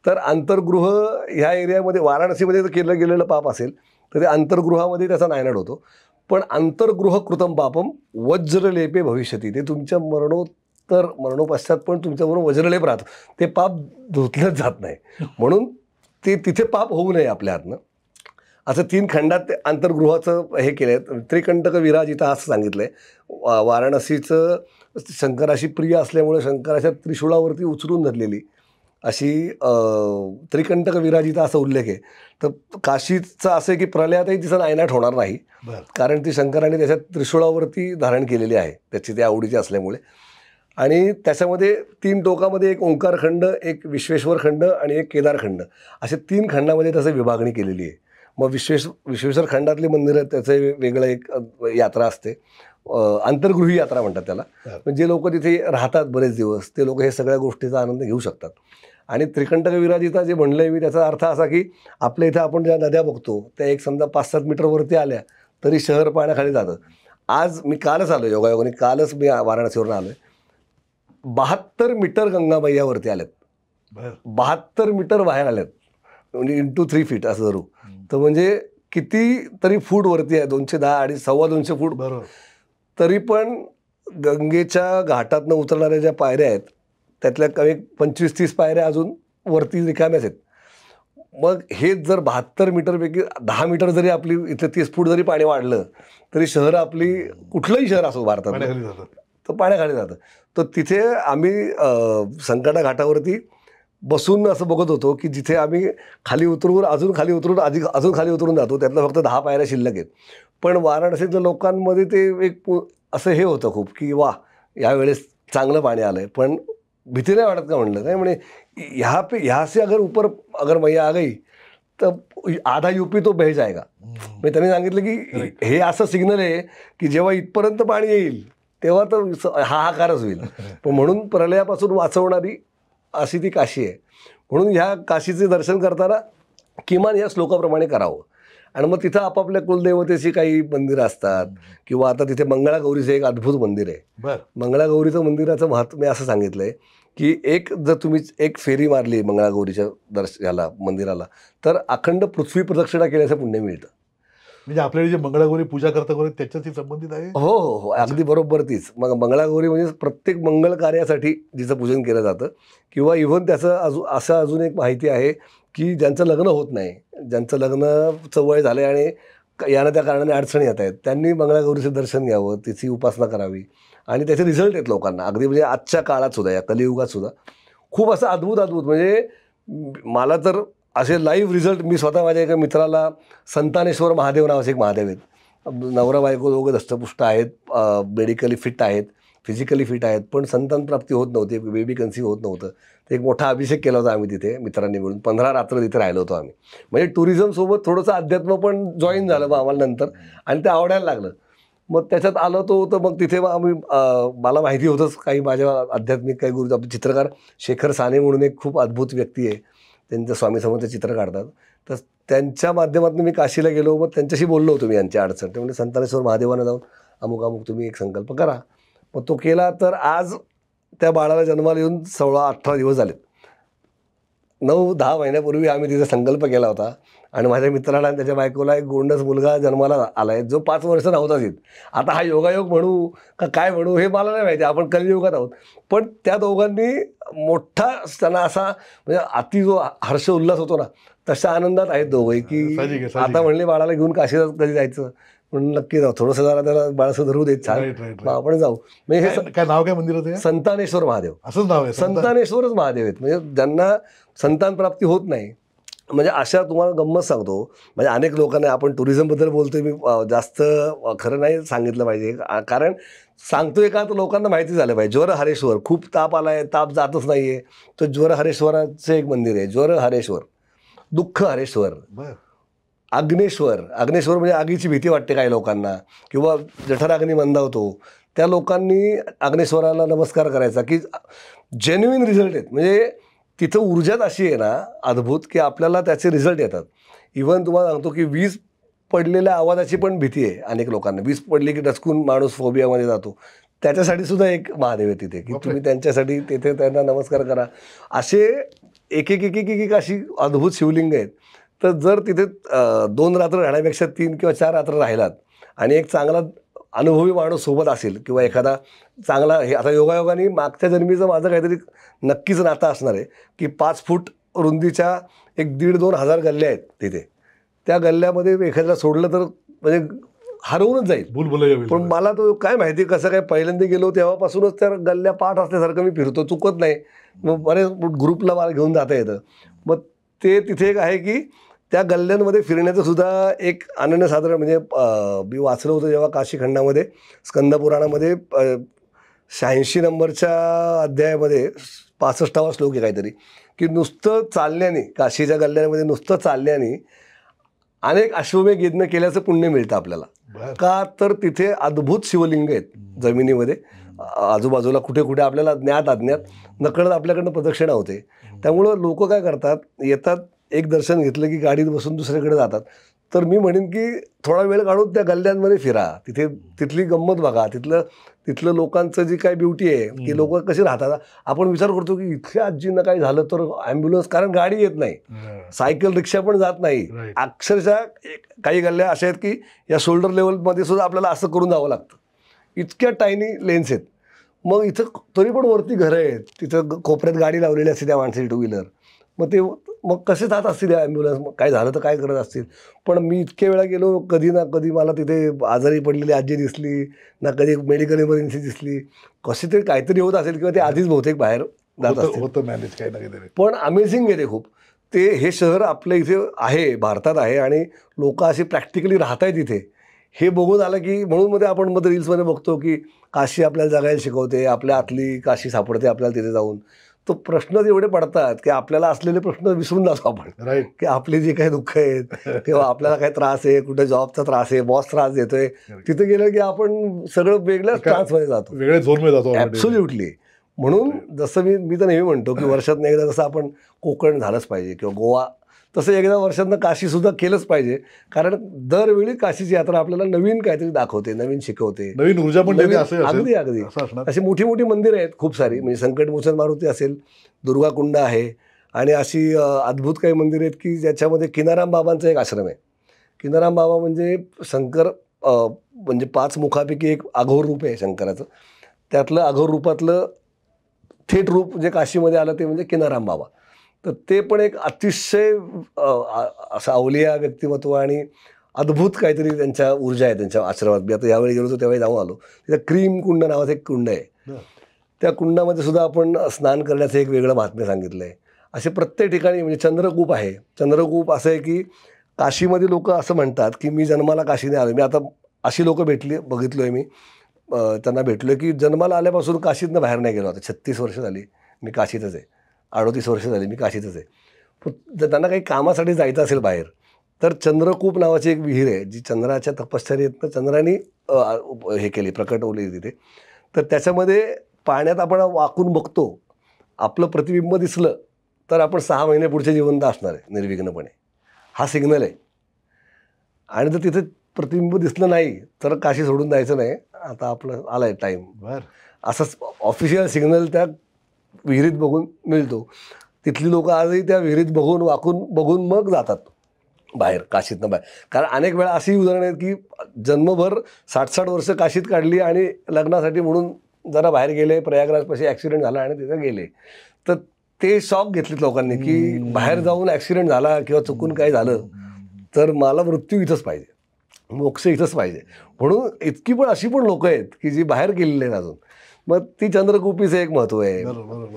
तर अंतर्गृह ह्या एरियामध्ये वाराणसीमध्ये जर केलं गेलेलं पाप असेल तर ते अंतर्गृहामध्ये त्याचा नायनाट होतो. पण अंतर्गृह कृतम पापम वज्रलेपे भविष्यती. ते तुमच्या तर मरणोपश्चात पण तुमच्याबरोबर वज्रलेप राहतं. ते पाप धुतलंच जात नाही. म्हणून ते तिथे पाप होऊ नये आपल्या हातनं असं 3 खंडात ते अंतर्गृहाचं हे केलं आहे. त्रिकंटक विराजिता असं सांगितलं आहे. वाराणसीचं शंकराशी प्रिय असल्यामुळे शंकराच्या त्रिशूळावरती उचलून धरलेली अशी त्रिकंटक विराजिता असा उल्लेख आहे. तर काशीचं असं आहे की प्रलयातही तिचा नायनाट होणार नाही, कारण ती शंकराने त्याच्या त्रिशूळावरती धारण केलेली आहे, त्याची त्या आवडीची असल्यामुळे. आणि त्याच्यामध्ये 3 टोकामध्ये एक ओंकार खंड, एक विश्वेश्वर खंड आणि एक केदार खंड असे 3 खंडामध्ये त्याची विभागणी केलेली आहे. मग विश्वेश्वर खंडातली मंदिरं त्याचं वेगळं एक यात्रा असते, अंतर्गृही यात्रा म्हणतात त्याला. जे लोक तिथे राहतात बरेच दिवस ते लोक हे सगळ्या गोष्टीचा आनंद घेऊ शकतात. आणि त्रिकंटक विराजिता जे म्हणलं आहे मी, त्याचा अर्थ असा की आपल्या इथं आपण ज्या नद्या बघतो त्या एक समजा 5-7 मीटरवरती आल्या तरी शहर पाण्याखाली जातं. आज मी कालच आलो, योगायोगाने कालच मी वाराणसीवरून आलो आहे. 72 मीटर गंगामैयावरती आलेत, 72 मीटर बाहेर आलेत, म्हणजे इंटू 3 फीट असं धरू तर म्हणजे किती तरी फूट वरती आहे, 210 आणि 225 फूट. बरोबर. तरी पण गंगेच्या घाटातनं उतरणाऱ्या ज्या पायऱ्या आहेत त्यातल्या कमी 25-30 पायऱ्या अजून वरती रिकाम्याच आहेत. मग हे जर 72 मीटरपैकी 10 मीटर जरी आपली इथं 30 फूट जरी पाणी वाढलं तरी शहर आपली कुठलंही शहर असो भारतात तर पाण्याखाली जातं. तर तिथे आम्ही संकटा घाटावरती बसून असं बघत होतो की जिथे आम्ही खाली उतरून अजून खाली उतरून जातो त्यातलं फक्त 10 पायऱ्या शिल्लक आहेत. पण वाराणसीतल्या लोकांमध्ये ते एक असं हे होतं खूप की वा यावेळेस चांगलं पाणी आलं आहे. पण भीती नाही वाटत का म्हणलं, काय म्हणे यहाँ से अगर मैया आ गई तर आधा यूपी तो बह जाएगा. मी त्यांनी सांगितलं की हे असं सिग्नल आहे की जेव्हा इथपर्यंत पाणी येईल तेव्हा तर हाहाकारच होईल. पण म्हणून प्रलयापासून वाचवणारी अशी ती काशी आहे. म्हणून ह्या काशीचे दर्शन करताना किमान या श्लोकाप्रमाणे करावं. आणि मग तिथं आपापल्या कुलदेवतेची काही मंदिरं असतात किंवा आता तिथे मंगळागौरीचं एक अद्भुत मंदिर आहे. मंगळागौरीचं मंदिराचं महात्म्य असं सांगितलं आहे की जर तुम्ही एक फेरी मारली मंगळागौरीच्या याला मंदिराला तर अखंड पृथ्वी प्रदक्षिणा केल्याचं पुण्य मिळतं. म्हणजे आपल्याला जे मंगळागौरी पूजा करता त्याच्याशी संबंधित आहे. हो हो हो, अगदी बरोबर तीच. मग मंगळागौरी म्हणजे प्रत्येक मंगल कार्यासाठी जिचं पूजन केलं जातं. किंवा इव्हन त्याचं अजून एक माहिती आहे की ज्यांचं लग्न होत नाही, ज्यांचं लग्नाचं वय झालं आणि यानं त्या कारणाने अडचणी येत आहेत, त्यांनी मंगळागौरीचं दर्शन घ्यावं, तिची उपासना करावी आणि त्याचे रिझल्ट आहेत लोकांना. अगदी म्हणजे आजच्या काळात सुद्धा, या कलियुगात सुद्धा खूप असं अद्भुत म्हणजे मला तर असे लाईव्ह रिझल्ट, मी स्वतः माझ्या एका मित्राला संतानेश्वर महादेव नावाचे एक महादेव आहेत, नवरा बायको दोघं दष्टपुष्ट आहेत, मेडिकली फिट आहेत, फिजिकली फिट आहेत, पण संतान प्राप्ती होत नव्हती, बेबी कन्सीव्ह होत नव्हतं. ते एक मोठा अभिषेक केला होता आम्ही तिथे मित्रांनी मिळून. 15 रात्र तिथे राहिलो होतो आम्ही. म्हणजे टुरिझमसोबत थोडंसं अध्यात्म पण जॉईन झालं मग आम्हाला नंतर आणि ते आवडायला लागलं. मग त्याच्यात आलो तर मग तिथे आम्ही मला माहिती होतंच काही माझ्या आध्यात्मिक काही गुरु, आपले चित्रकार शेखर साने म्हणून एक खूप अद्भुत व्यक्ती आहे, त्यांचं स्वामी समर्थ चित्र काढतात. तर त्यांच्या माध्यमातून मी काशीला गेलो. मग त्यांच्याशी बोललो होतो मी यांची अडचण. ते म्हणजे संतानेश्वर महादेवानं जाऊन अमुक तुम्ही एक संकल्प करा. मग तो केला. तर आज त्या बाळाला जन्माला येऊन 16-18 दिवस झालेत. 9-10 महिन्यापूर्वी आम्ही तिचा संकल्प केला होता आणि माझ्या मित्राला आणि त्याच्या बायकोला एक गोंडस मुलगा जन्माला आला आहे जो 5 वर्ष नव्हताच येत. आता हा योगायोग म्हणू का काय म्हणू हे मला नाही माहिती, आपण कलियुगात आहोत. पण त्या दोघांनी मोठा त्यांना असा म्हणजे अति जो हर्ष उल्हास होतो ना तशा आनंदात आहेत दोघंही की आता म्हणले बाळाला घेऊन काशीला कधी जायचं म्हणून नक्की जाऊ, थोडंसं जरा त्याला बाळासं धरू देत छान, आपण जाऊ. म्हणजे हे काय नाव काय मंदिराचं? संतानेश्वर महादेव. असंच नाव आहे, संतानेश्वरच महादेव आहेत. म्हणजे ज्यांना संतान प्राप्ती होत नाही, म्हणजे अशा तुम्हाला गंमत सांगतो. म्हणजे अनेक लोकांना आपण टुरिझमबद्दल बोलतोय, मी जास्त खरं नाही सांगितलं पाहिजे कारण सांगतोय का तर लोकांना माहिती झालं पाहिजे. ज्वर हरेश्वर, खूप ताप आला आहे, ताप जातच नाही आहे, तर ज्वर हरेश्वराचं एक मंदिर आहे. ज्वर हरेश्वर, दुःख हरेश्वर, अग्नेश्वर. अग्नेश्वर म्हणजे आगीची भीती वाटते काही लोकांना किंवा जठराग्नी मंदावतो, त्या लोकांनी अग्नेश्वराला नमस्कार करायचा की जेन्युइन रिझल्ट आहेत. म्हणजे तिथं ऊर्जाच अशी आहे ना अद्भुत की आपल्याला त्याचे रिझल्ट येतात. इव्हन तुम्हाला सांगतो की वीज पडलेल्या आवाजाची पण भीती आहे अनेक लोकांना. वीज पडली की डचकून माणूस फोबियामध्ये जातो, त्याच्यासाठी सुद्धा एक महादेव आहे तिथे की तुम्ही त्यांच्यासाठी तिथे त्यांना नमस्कार करा. असे एक अशी अद्भुत शिवलिंग आहेत. तर जर तिथे 2 रात्र राहण्यापेक्षा 3 किंवा 4 रात्र राहिलात आणि एक चांगला अनुभवी माणूस सोबत असेल किंवा एखादा चांगला, हे आता योगायोगाने मागच्या जन्मीचं माझं काहीतरी नक्कीच नातं असणार आहे की 5 फूट रुंदीच्या 1,500-2 हजार गल्ल्या आहेत तिथे. त्या गल्ल्यामध्ये एखाद्याला सोडलं तर म्हणजे हरवूनच जाईल. पण मला तो काय माहिती कसं काय, पहिल्यांदा गेलो तेव्हापासूनच त्या गल्ल्या पाठ असल्यासारखं मी फिरतो, चुकत नाही. मग बरेच ग्रुपला मला घेऊन जाता येतं. मग ते तिथे एक आहे की त्या गल्ल्यांमध्ये फिरण्याचं सुद्धा एक अनन्यसाधारण, म्हणजे मी वाचलं होतं जेव्हा काशी खंडामध्ये स्कंदपुराणामध्ये 86 नंबरच्या अध्यायामध्ये 65वा श्लोक आहे काहीतरी, की नुसतं चालण्याने, काशीच्या गल्ल्यांमध्ये नुसतं चालण्याने अनेक अश्वमेध यज्ञ केल्याचं पुण्य मिळतं आपल्याला. का तर तिथे अद्भुत शिवलिंग आहेत जमिनीमध्ये, आजूबाजूला कुठे कुठे आपल्याला ज्ञात अज्ञात नकळत आपल्याकडनं प्रदक्षिणा होते. त्यामुळं लोक काय करतात, येतात, एक दर्शन घेतलं की गाडीत बसून दुसरीकडे जातात. तर मी म्हणेन की थोडा वेळ काढून त्या गल्ल्यांमध्ये फिरा, तिथे तिथली गंमत बघा, तिथलं लोकांचं जी काय ब्युटी आहे, की लोक कशी राहतात. आपण विचार करतो की इथल्या आजींना काही झालं तर ॲम्ब्युलन्स, कारण गाडी येत नाही, सायकल रिक्षा पण जात नाही. अक्षरशः काही गल्ल्या अशा आहेत की या शोल्डर लेवलमध्ये सुद्धा आपल्याला असं करून जावं लागतं, इतक्या टायनी लेन्स आहेत. मग इथं तरी पण वरती घरं आहेत, तिथं कोपऱ्यात गाडी लावलेली असते त्या माणसाची 2 व्हीलर. मग कसे जात असतील ॲम्ब्युलन्स, मग काय झालं तर काय करत असतील. पण मी इतक्या वेळा गेलो, कधी ना कधी मला तिथे आजारी पडलेली आजी दिसली ना, कधी मेडिकल इमर्जन्सी दिसली, कशी तरी काहीतरी होत असेल किंवा ते आधीच बहुतेक बाहेर जात असतील. पण अमेझिंग आहे ते खूप. हे शहर आपल्या इथे आहे, भारतात आहे, आणि लोक अशी प्रॅक्टिकली राहत आहेत इथे. हे बघून आलं की म्हणून मध्ये आपण रील्समध्ये बघतो की काशी आपल्याला जगायला शिकवते, आपल्या आतली काशी सापडते आपल्याला तिथे जाऊन. तो प्रश्न एवढे पडतात की आपल्याला असलेले प्रश्न विसरून जातो आपण, की आपली जी काही दुःख आहेत किंवा आपल्याला काही त्रास आहे, कुठे जॉबचा त्रास आहे, बॉस त्रास देतोय, तिथे गेलं की आपण सगळं वेगळ्याच ट्रान्समध्ये जातो, वेगळ्या झोनमध्ये जातो. ॲब्सोल्युटली. म्हणून जसं मी तर नेहमी म्हणतो की वर्षातनं एकदा जसं आपण कोकण झालंच पाहिजे किंवा गोवा, तसं एकदा वर्षातनं काशीसुद्धा केलंच पाहिजे. कारण दरवेळी काशीची यात्रा आपल्याला नवीन काहीतरी दाखवते, नवीन शिकवते, नवीन ऊर्जा पण. अगदी अगदी अशी मोठी मोठी मंदिरं आहेत खूप सारी, म्हणजे संकटमोचन मारुती असेल, दुर्गाकुंड आहे, आणि अशी अद्भुत काही मंदिरं आहेत की ज्याच्यामध्ये किनाराम बाबांचा एक आश्रम आहे. किनाराम बाबा म्हणजे शंकर, म्हणजे 5 मुखापैकी एक अघोर रूप आहे शंकराचं. त्यातलं अघोर रूपातलं थेट रूप जे काशीमध्ये आलं ते म्हणजे किनाराम बाबा. तर ते पण एक अतिशय असं अवलिया व्यक्तिमत्व आणि अद्भुत काहीतरी त्यांच्या ऊर्जा आहे त्यांच्या आश्रमात. मी आता यावेळी गेलो होतो तेव्हाही जाऊन आलो. तिथं क्रीम कुंड नावाचं एक कुंड आहे. त्या कुंडामध्ये सुद्धा आपण स्नान करण्याचं एक वेगळं महात्म्य सांगितलं आहे. असे प्रत्येक ठिकाणी, म्हणजे चंद्रकूप आहे. चंद्रकूप असं आहे की काशीमध्ये लोक असं म्हणतात की मी जन्माला काशीने आलो. मी आता अशी लोकं बघितलो आहे मी, त्यांना भेटलो की जन्माला आल्यापासून काशीतनं बाहेर नाही गेलो. आता 36 वर्ष झाली मी काशीतच आहे, 38 वर्ष झाली मी काशीतच आहे. पण जर त्यांना काही कामासाठी जायचं असेल बाहेर, तर चंद्रकूप नावाची एक विहीर आहे जी चंद्राच्या तपश्चर्येतनं चंद्राने हे केली, प्रकटवली तिथे. तर त्याच्यामध्ये पाण्यात आपण वाकून बघतो, आपलं प्रतिबिंब दिसलं तर आपण 6 महिने पुढचे जिवंत असणार आहे निर्विघ्नपणे, हा सिग्नल आहे. आणि जर तिथे प्रतिबिंब दिसलं नाही तर काशी सोडून जायचं नाही, आता आपलं आलं आहे टाईम. असंच ऑफिशियल सिग्नल त्या विहिरीत बघून मिळतो. तिथली लोकं आजही त्या विहिरीत वाकून बघून मग जातात बाहेर, काशीतनं बाहेर. कारण अनेक वेळा अशी उदाहरणं आहेत की जन्मभर 60-60 वर्ष काशीत काढली आणि लग्नासाठी म्हणून जरा बाहेर गेले, प्रयागराजपाशी ॲक्सिडेंट झाला आणि तिथे गेले. तर ते शॉक घेतलेत लोकांनी की बाहेर जाऊन ॲक्सिडेंट झाला किंवा चुकून काही झालं तर मला मृत्यू इथंच पाहिजे, मोक्ष इथंच पाहिजे. म्हणून इतकी पण अशी पण लोकं आहेत की जी बाहेर गेलेली आहेत अजून. मग ती चंद्रकूपीचं एक महत्व आहे.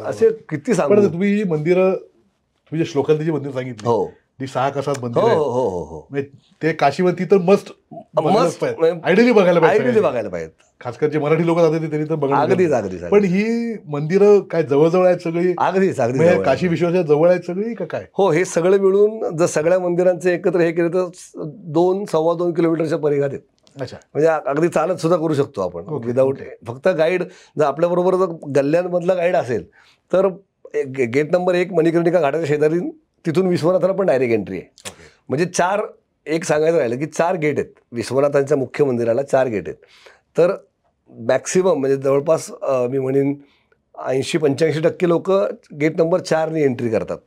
असे किती सांगू. तुम्ही ही मंदिरं, तुम्ही जे श्लोकांची मंदिर सांगितली, हो, ती 6 कसात मंदिर हो आहे. हो हो हो, ते काशीवरती तर मस्ट आयडियली बघायला पाहिजेत. खासकर जे मराठी लोक जातात त्यांनी तर बघायला. अगदीच. पण ही मंदिरं काय जवळजवळ आहेत सगळी? अगदीच काशी विश्वाच्या जवळ आहेत सगळी का काय? हो, हे सगळं मिळून जर सगळ्या मंदिरांचे एकत्र हे केलं तर 2-2.25 किलोमीटरच्या परिघात आहेत. अच्छा, म्हणजे अगदी चालत सुद्धा करू शकतो आपण विदाऊट. फक्त गाईड जर आपल्याबरोबर जर गल्ल्यांमधला गाईड असेल तर गेट नंबर 1 मणिकर्णिका घाटाच्या शेजारी, तिथून विश्वनाथाला पण डायरेक्ट एंट्री आहे. म्हणजे 4, एक सांगायचं राहिलं की 4 गेट आहेत विश्वनाथांच्या मुख्य मंदिराला, 4 गेट आहेत. तर मॅक्सिमम म्हणजे जवळपास मी म्हणेन 80-85% लोक गेट नंबर 4ने एंट्री करतात.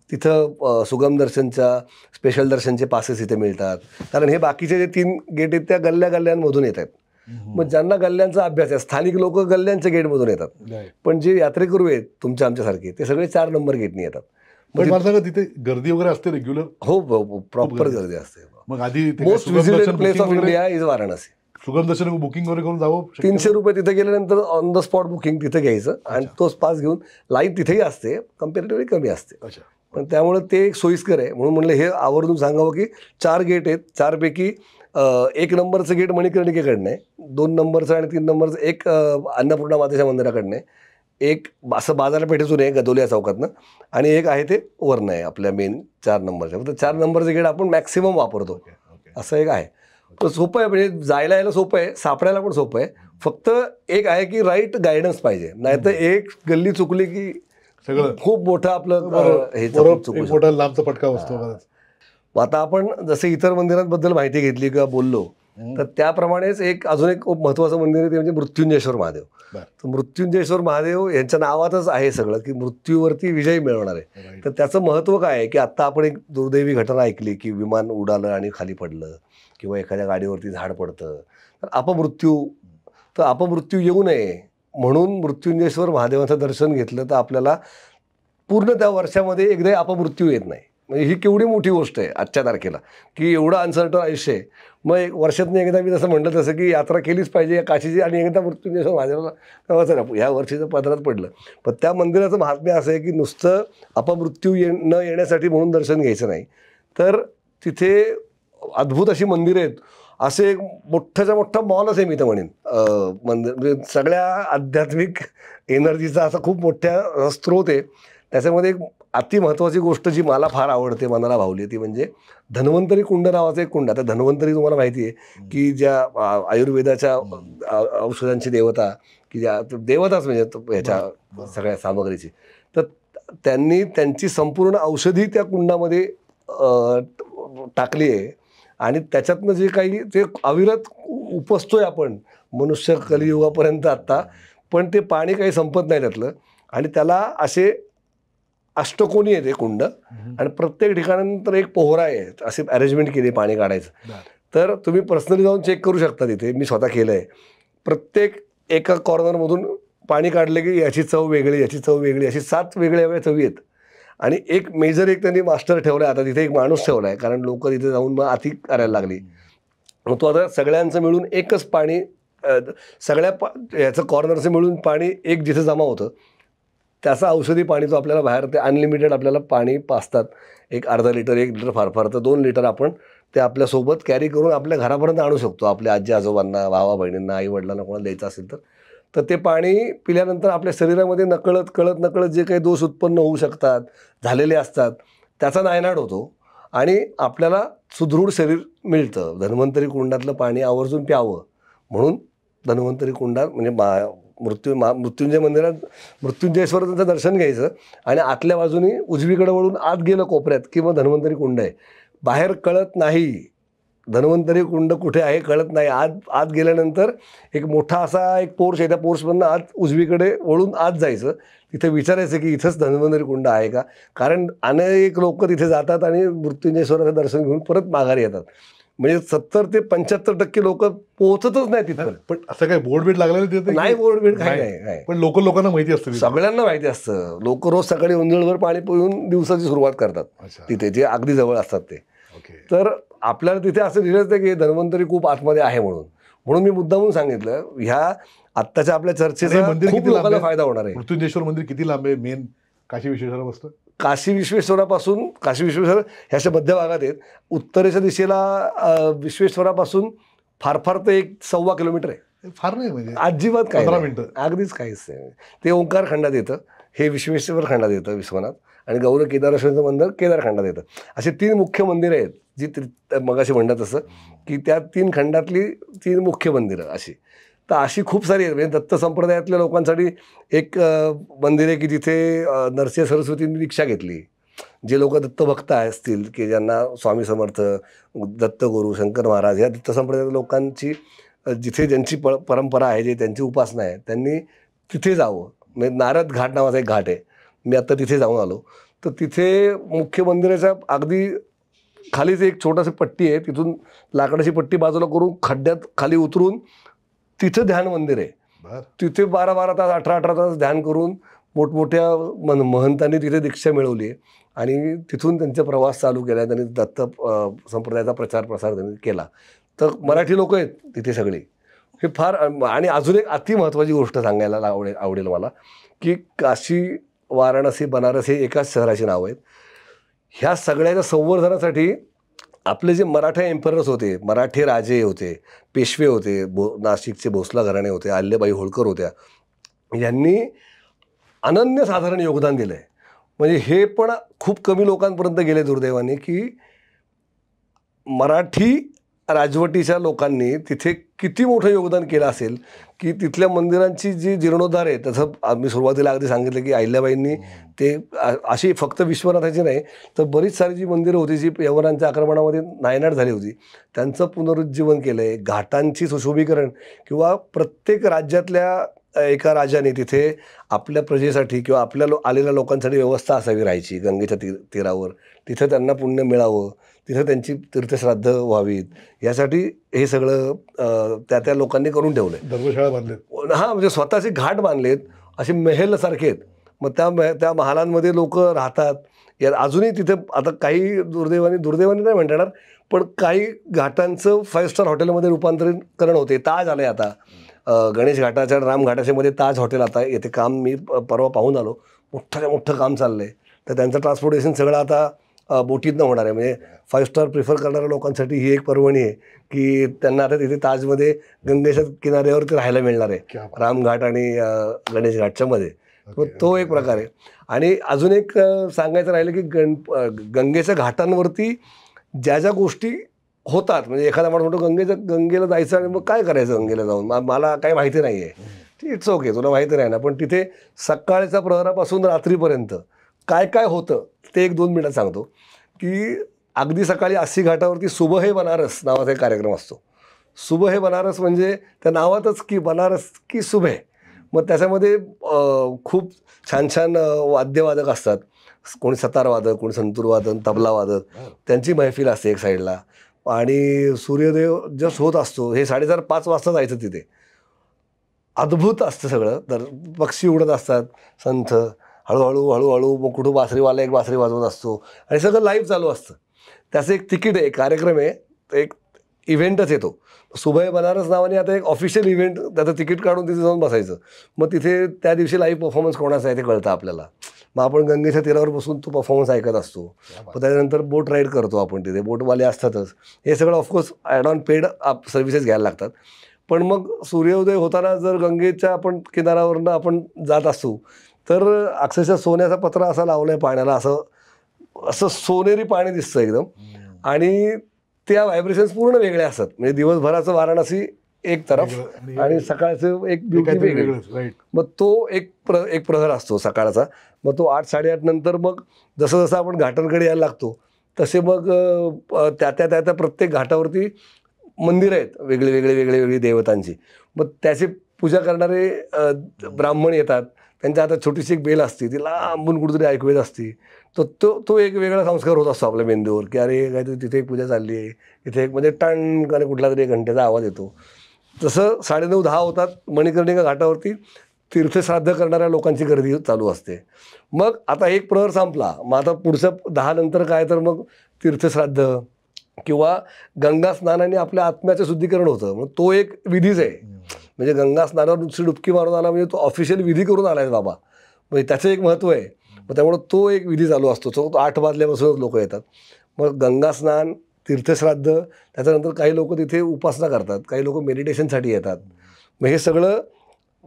तिथं सुगम दर्शनच्या, स्पेशल दर्शनचे पासेस इथे मिळतात. कारण हे बाकीचे जे 3 गेट आहेत त्या गल्ल्यांमधून येत आहेत. मग ज्यांना गल्ल्यांचा अभ्यास आहे, स्थानिक लोक गल्ल्यांच्या गेटमधून येतात, पण जे यात्रेकरू आहेत तुमच्या आमच्यासारखे ते सगळे 4 नंबर गेटने येतात. पण मला सांगा तिथे गर्दी वगैरे असते रेग्युलर? हो, प्रॉपर गर्दी असते. मग आधी most visited place of India is Varanasi. सुगम दर्शन बुकिंग वगैरे करून जावं? 300 रुपये तिथे गेल्यानंतर ऑन द स्पॉट बुकिंग तिथे घ्यायचं आणि तोच पास घेऊन, लाईन तिथेही असते, कम्पॅरेटिव्हली कमी असते, पण त्यामुळे ते एक सोयीस्कर आहे. म्हणून म्हणलं हे आवर्जून सांगावं की 4 गेट आहेत, 4 पैकी 1 नंबरचं गेट मणिकर्णिकेकडनं आहे, 2 नंबरचं आणि 3 नंबरचं एक अन्नपूर्णा मातेच्या मंदिराकडनं आहे, एक असं बाजारपेठेतून आहे गदोलिया चौकातनं, आणि एक आहे ते वरनं आहे आपल्या मेन 4 नंबरच्या. फक्त 4 नंबरचं गेट आपण मॅक्सिमम वापरतो, असं एक आहे. तर सोपं आहे, म्हणजे जायला यायला सोपं आहे, सापडायला पण सोपं आहे. फक्त एक आहे की राईट गायडन्स पाहिजे, नाहीतर एक गल्ली चुकली की सगळं खूप मोठं आपलं मोठा लांबचा फटका बसतो. आता आपण जसं इतर मंदिरांबद्दल माहिती घेतली किंवा बोललो, तर त्याप्रमाणेच अजून एक खूप महत्त्वाचं मंदिर आहे, ते म्हणजे मृत्युंजयेश्वर महादेव. तर मृत्युंजयेश्वर महादेव यांच्या नावातच आहे सगळं, की मृत्यूवरती विजय मिळवणार आहे. तर त्याचं महत्त्व काय आहे की आत्ता आपण एक दुर्दैवी घटना ऐकली की विमान उडालं आणि खाली पडलं, किंवा एखाद्या गाडीवरती झाड पडतं, तर अपमृत्यू येऊ नये म्हणून मृत्युंजयेश्वर महादेवाचं दर्शन घेतलं तर आपल्याला पूर्ण त्या वर्षामध्ये एकदाही अपमृत्यू येत नाही. म्हणजे ही केवढी मोठी गोष्ट आहे आजच्या तारखेला, की एवढं अनसर्टन आयुष्य आहे. मग वर्षातून एकदा मी जसं म्हटलं तसं की यात्रा केलीच पाहिजे काशीची, आणि एकदा मृत्युंजयेश्वर महादेवाला तेव्हाच ना ह्या वर्षीचं पदरात पडलं. पण त्या मंदिराचं महात्म्य असं आहे की नुसतं अपमृत्यू न येण्यासाठी म्हणून दर्शन घ्यायचं नाही, तर तिथे अद्भुत अशी मंदिरं आहेत. असे एक मोठ्याच्या मोठा मॉलच आहे मी तर म्हणेन मंदिर, म्हणजे सगळ्या आध्यात्मिक एनर्जीचा असा खूप मोठ्या स्रोत आहे. त्याच्यामध्ये एक अति महत्त्वाची गोष्ट जी मला फार आवडते, मनाला भावली, ती म्हणजे धन्वंतरी कुंड नावाचं एक कुंड. आता धन्वंतरी तुम्हाला माहिती आहे की ज्या आयुर्वेदाच्या औषधांची देवता, की ज्या देवताच म्हणजे ह्याच्या सगळ्या सामग्रीची, तर त्यांनी त्यांची संपूर्ण औषधी त्या कुंडामध्ये टाकली आहे, आणि त्याच्यातनं जे काही ते अविरत उपसतोय आपण मनुष्य कलियुगापर्यंत आत्ता, पण ते पाणी काही संपत नाही त्यातलं. आणि त्याला असे अष्टकोनी आहे ते कुंड, आणि प्रत्येक ठिकाणानंतर एक पोहरा आहे, असे अरेंजमेंट केली पाणी काढायचं. तर तुम्ही पर्सनली जाऊन चेक करू शकता तिथे, मी स्वतः केलं आहे. प्रत्येक एका कॉर्नरमधून पाणी काढले की याची चव वेगळी, याची चव वेगळी, अशी 7 वेगळ्या चवी आहेत. आणि एक त्यांनी मास्टर ठेवला आहे, आता तिथे एक माणूस ठेवला आहे, कारण लोक तिथे जाऊन मग अति करायला लागली. मग तो आता सगळ्यांचं मिळून एकच पाणी, सगळ्या याचं कॉर्नरचं मिळून पाणी एक जिथे जमा होतं, त्याचं औषधी पाणी तो आपल्याला बाहेर ते अनलिमिटेड आपल्याला पाणी पाजतात. एक अर्धा लिटर, 1 लिटर, फार तर 2 लिटर आपण ते आपल्यासोबत कॅरी करून आपल्या घरापर्यंत आणू शकतो. आपल्या आजी आजोबांना, भावा बहिणींना, आई वडिलांना कोणाला द्यायचं असेल तर ते पाणी पिल्यानंतर आपल्या शरीरामध्ये नकळत जे काही दोष उत्पन्न होऊ शकतात, झालेले असतात, त्याचा नायनाट होतो आणि आपल्याला सुदृढ शरीर मिळतं. धन्वंतरी कुंडातलं पाणी आवर्जून प्यावं म्हणून धन्वंतरी कुंडात म्हणजे मृत्युंजय मंदिरात मृत्युंजयेश्वराचं दर्शन घ्यायचं, आणि आतल्या बाजूनी उजवीकडे वळून आत गेलं कोपऱ्यात की मग धन्वंतरी कुंड आहे. बाहेर कळत नाही धन्वंतरी कुंड कुठे आहे, कळत नाही. आत गेल्यानंतर एक मोठा असा एक पोर्च आहे, त्या पोर्चमधनं आत उजवीकडे वळून आत जायचं. तिथे विचारायचं की इथंच धन्वंतरी कुंड आहे का, कारण अनेक लोक तिथे जातात आणि मृत्युंजयेश्वराचं दर्शन घेऊन परत माघारी येतात. म्हणजे 70 ते 75% लोक पोहोचतच नाही तिथं. पण असं काय बोर्ड बीड लागलेलं तिथे नाही? बोर्ड बीड काही नाही, पण लोकांना माहिती असतं, सगळ्यांना माहिती असतं. लोक रोज सकाळी उंजळभर पाणी पिऊन दिवसाची सुरुवात करतात तिथे, जे अगदी जवळ असतात ते. तर आपल्याला तिथे असं लिहिलं की धन्वंतरी खूप आतमध्ये आहे म्हणून मी मुद्दामून सांगितलं. ह्या आत्ताच्या आपल्या चर्चेचा खूप लोकांना फायदा होणार आहे. मृत्युंजयेश्वर मंदिर किती लांब आहे? मेन काशी विश्वेश्वरापासून काशी विश्वेश्वर ह्याच्या मध्यभागात आहेत. उत्तरेच्या दिशेला विश्वेश्वरापासून फार तर 1.25 किलोमीटर आहे. फार नाही, म्हणजे अजिबात काय, 15 मिनिटं, अगदीच काहीच नाही. ते ओंकार खंडात येतं, हे विश्वेश्वर खंडात येतं विश्वनाथ, आणि गौर केदारेश्वरचं मंदिर केदार खंडात येतं. असे 3 मुख्य मंदिरं आहेत, जी मगाशी म्हणतात तसं की त्या 3 खंडातली 3 मुख्य मंदिरं अशी. तर अशी खूप सारी आहेत. म्हणजे दत्त संप्रदायातल्या लोकांसाठी एक मंदिर आहे की जिथे नरसिंह सरस्वतींनी दीक्षा घेतली. जे लोक दत्तभक्त असतील, की ज्यांना स्वामी समर्थ, दत्तगुरू, शंकर महाराज ह्या दत्त संप्रदायातल्या लोकांची जिथे ज्यांची परंपरा आहे, जे त्यांची उपासना आहे, त्यांनी तिथे जावं. म्हणजे नारद घाट नावाचा एक घाट आहे, मी आत्ता तिथे जाऊन आलो. तर तिथे मुख्य मंदिराच्या अगदी खालीच एक छोटाशी पट्टी आहे, तिथून लाकडाची पट्टी बाजूला करून खड्ड्यात खाली उतरून तिथं ध्यान मंदिर आहे. बर. तिथे 12-12 तास 18-18 तास ध्यान करून मोठमोठ्या महंतांनी तिथे दीक्षा मिळवली आहे आणि तिथून त्यांचा प्रवास चालू केला. त्यांनी दत्त संप्रदायाचा प्रचार प्रसार त्यांनी केला. तर मराठी लोक आहेत तिथे सगळे. हे फार. आणि अजून एक अति महत्त्वाची गोष्ट सांगायला आवडेल मला, की काशी, वाराणसी, बनारस हे एकाच शहराची नावं आहेत. ह्या सगळ्याच्या संवर्धनासाठी आपले जे मराठा एम्परर्स होते, मराठी राजे होते, पेशवे होते, नाशिकचे भोसला घराणे होते, अहिल्याबाई होळकर होत्या, यांनी अनन्यसाधारण योगदान दिलं आहे. म्हणजे हे पण खूप कमी लोकांपर्यंत गेले दुर्दैवाने, की मराठी राजवटीच्या लोकांनी तिथे किती मोठं योगदान केलं असेल, की तिथल्या मंदिरांची जी जीर्णोद्धार आहे, तसं आम्ही सुरुवातीला अगदी सांगितलं की अहिल्याबाईंनी ते अशी फक्त विश्वनाथाची नाही तर बरीच सारी जी मंदिरं होती जी यवनांच्या आक्रमणामध्ये नायनाट झाली होती, त्यांचं पुनरुज्जीवन केलं आहे. घाटांची सुशोभीकरण, किंवा प्रत्येक राज्यातल्या एका राजाने तिथे आपल्या प्रजेसाठी किंवा आपल्या आलेल्या लोकांसाठी व्यवस्था असावी राहायची गंगेच्या तीरावर, तिथं त्यांना पुण्य मिळावं, तिथं त्यांची तीर्थश्राद्ध व्हावीत, यासाठी हे सगळं त्या लोकांनी करून ठेवलं आहे. धर्मशाळा बांधलेत. हां, म्हणजे स्वतःचे घाट बांधलेत, असे मेहेलसारखे आहेत. मग त्या महालांमध्ये लोक राहतात. अजूनही तिथे आता काही दुर्दैवाने नाही म्हणता येणार, पण काही घाटांचं 5 स्टार हॉटेलमध्ये रूपांतरीकरण होते. ताज आलं आहे आता गणेश घाटाच्या, राम घाटाच्या मध्ये ताज हॉटेल आता येथे काम मी परवा पाहून आलो. मोठं काम चाललं आहे. तर त्यांचं ट्रान्सपोर्टेशन सगळं आता बोटीतनं होणार आहे. म्हणजे 5 स्टार प्रिफर करणाऱ्या लोकांसाठी ही एक पर्वणी आहे, की त्यांना आता तिथे ताजमध्ये गंगेच्या किनाऱ्यावरती राहायला मिळणार आहे, रामघाट आणि गणेश घाटच्या मध्ये. मग तो एक प्रकार आहे. आणि अजून एक सांगायचं राहिलं की गंगेच्या घाटांवरती ज्या ज्या गोष्टी होतात, म्हणजे एखादा माणूस म्हणतो गंगेला जायचं आणि मग काय करायचं गंगेला जाऊन, मला काही माहिती नाही आहे. इट्स ओके, तुला माहिती नाही ना, पण तिथे सकाळच्या प्रहरापासून रात्रीपर्यंत काय काय होतं ते 1-2 मिनिटात सांगतो. की अगदी सकाळी 80 घाटावरती सुबह हे बनारस नावाचा एक कार्यक्रम असतो. सुबह हे बनारस म्हणजे त्या नावातच की बनारस की सुबह. मग त्याच्यामध्ये खूप छान छान वाद्यवादक असतात. कोणी सतारवादक, कोणी संतूरवादन, तबलावादक, त्यांची मैफिल असते एक साईडला. आणि सूर्योदय जस्ट होत असतो. हे 4:30-5 वाजता जायचं तिथे. अद्भुत असतं सगळं. तर पक्षी उडत असतात, संथ हळूहळू मग कुठं बासरीवाला एक बासरी वाजवत असतो आणि सगळं लाईव्ह चालू असतं. त्याचं एक तिकीट आहे, कार्यक्रम आहे, एक इव्हेंटच येतो. सुबह बनारस नावाने आता एक ऑफिशियल इव्हेंट, त्याचं तिकीट काढून तिथे जाऊन बसायचं. मग तिथे त्या दिवशी लाईव्ह परफॉर्मन्स कोणाचा आहे ते कळतं आपल्याला. मग आपण गंगेच्या तीरावर बसून तो परफॉर्मन्स ऐकत असतो. मग त्याच्यानंतर बोट राईड करतो आपण, तिथे बोटवाले असतातच. हे सगळं of course add on paid services घ्यायला लागतात. पण मग सूर्योदय होताना जर गंगेच्या आपण किनाऱ्यावरनं आपण जात असू तर अक्षरशः सोन्याचा पत्रा असा लावला आहे पाण्याला, असं सोनेरी पाणी दिसतं एकदम. आणि त्या व्हायब्रेशन्स पूर्ण वेगळ्या असतात. म्हणजे दिवसभराचं वाराणसी एक तरफ आणि सकाळचं एक ब्युटी वेगळी. मग तो एक प्रहर असतो सकाळचा. मग तो 8-8:30 नंतर मग जसं जसं आपण घाटांकडे यायला लागतो तसे मग त्या प्रत्येक घाटावरती मंदिरं आहेत वेगळी देवतांची. मग त्याची पूजा करणारे ब्राह्मण येतात. त्यांच्या आता छोटीशी एक बेल असते, ती लांबून कुठेतरी ऐकू येत असते. तो एक वेगळा संस्कार होत असतो आपल्या मेंदूवर, की अरे काहीतरी तिथे एक पूजा चालली आहे, इथे एक म्हणजे टण आणि कुठला तरी 1 घंट्याचा आवाज येतो. तसं 9:30-10 होतात. मणिकर्णिका घाटावरती तीर्थश्राद्ध करणाऱ्या लोकांची गर्दी चालू असते. मग आता एक प्रहर संपला, मग आता पुढचं 10 नंतर काय, तर मग तीर्थश्राद्ध किंवा गंगा स्नानाने आपल्या आत्म्याचं शुद्धीकरण होतं. मग तो एक विधीच आहे. म्हणजे गंगा स्नानावर नुसती डुबकी मारून आला म्हणजे तो ऑफिशियल विधी करून आला आहे बाबा. म्हणजे त्याचं एक महत्त्व आहे. मग त्यामुळं तो एक विधी चालू असतो. तो 8 वाजल्यापासूनच लोक येतात. मग गंगा स्नान, तीर्थश्राद्ध, त्याच्यानंतर काही लोक तिथे उपासना करतात, काही लोक मेडिटेशनसाठी येतात. मग हे सगळं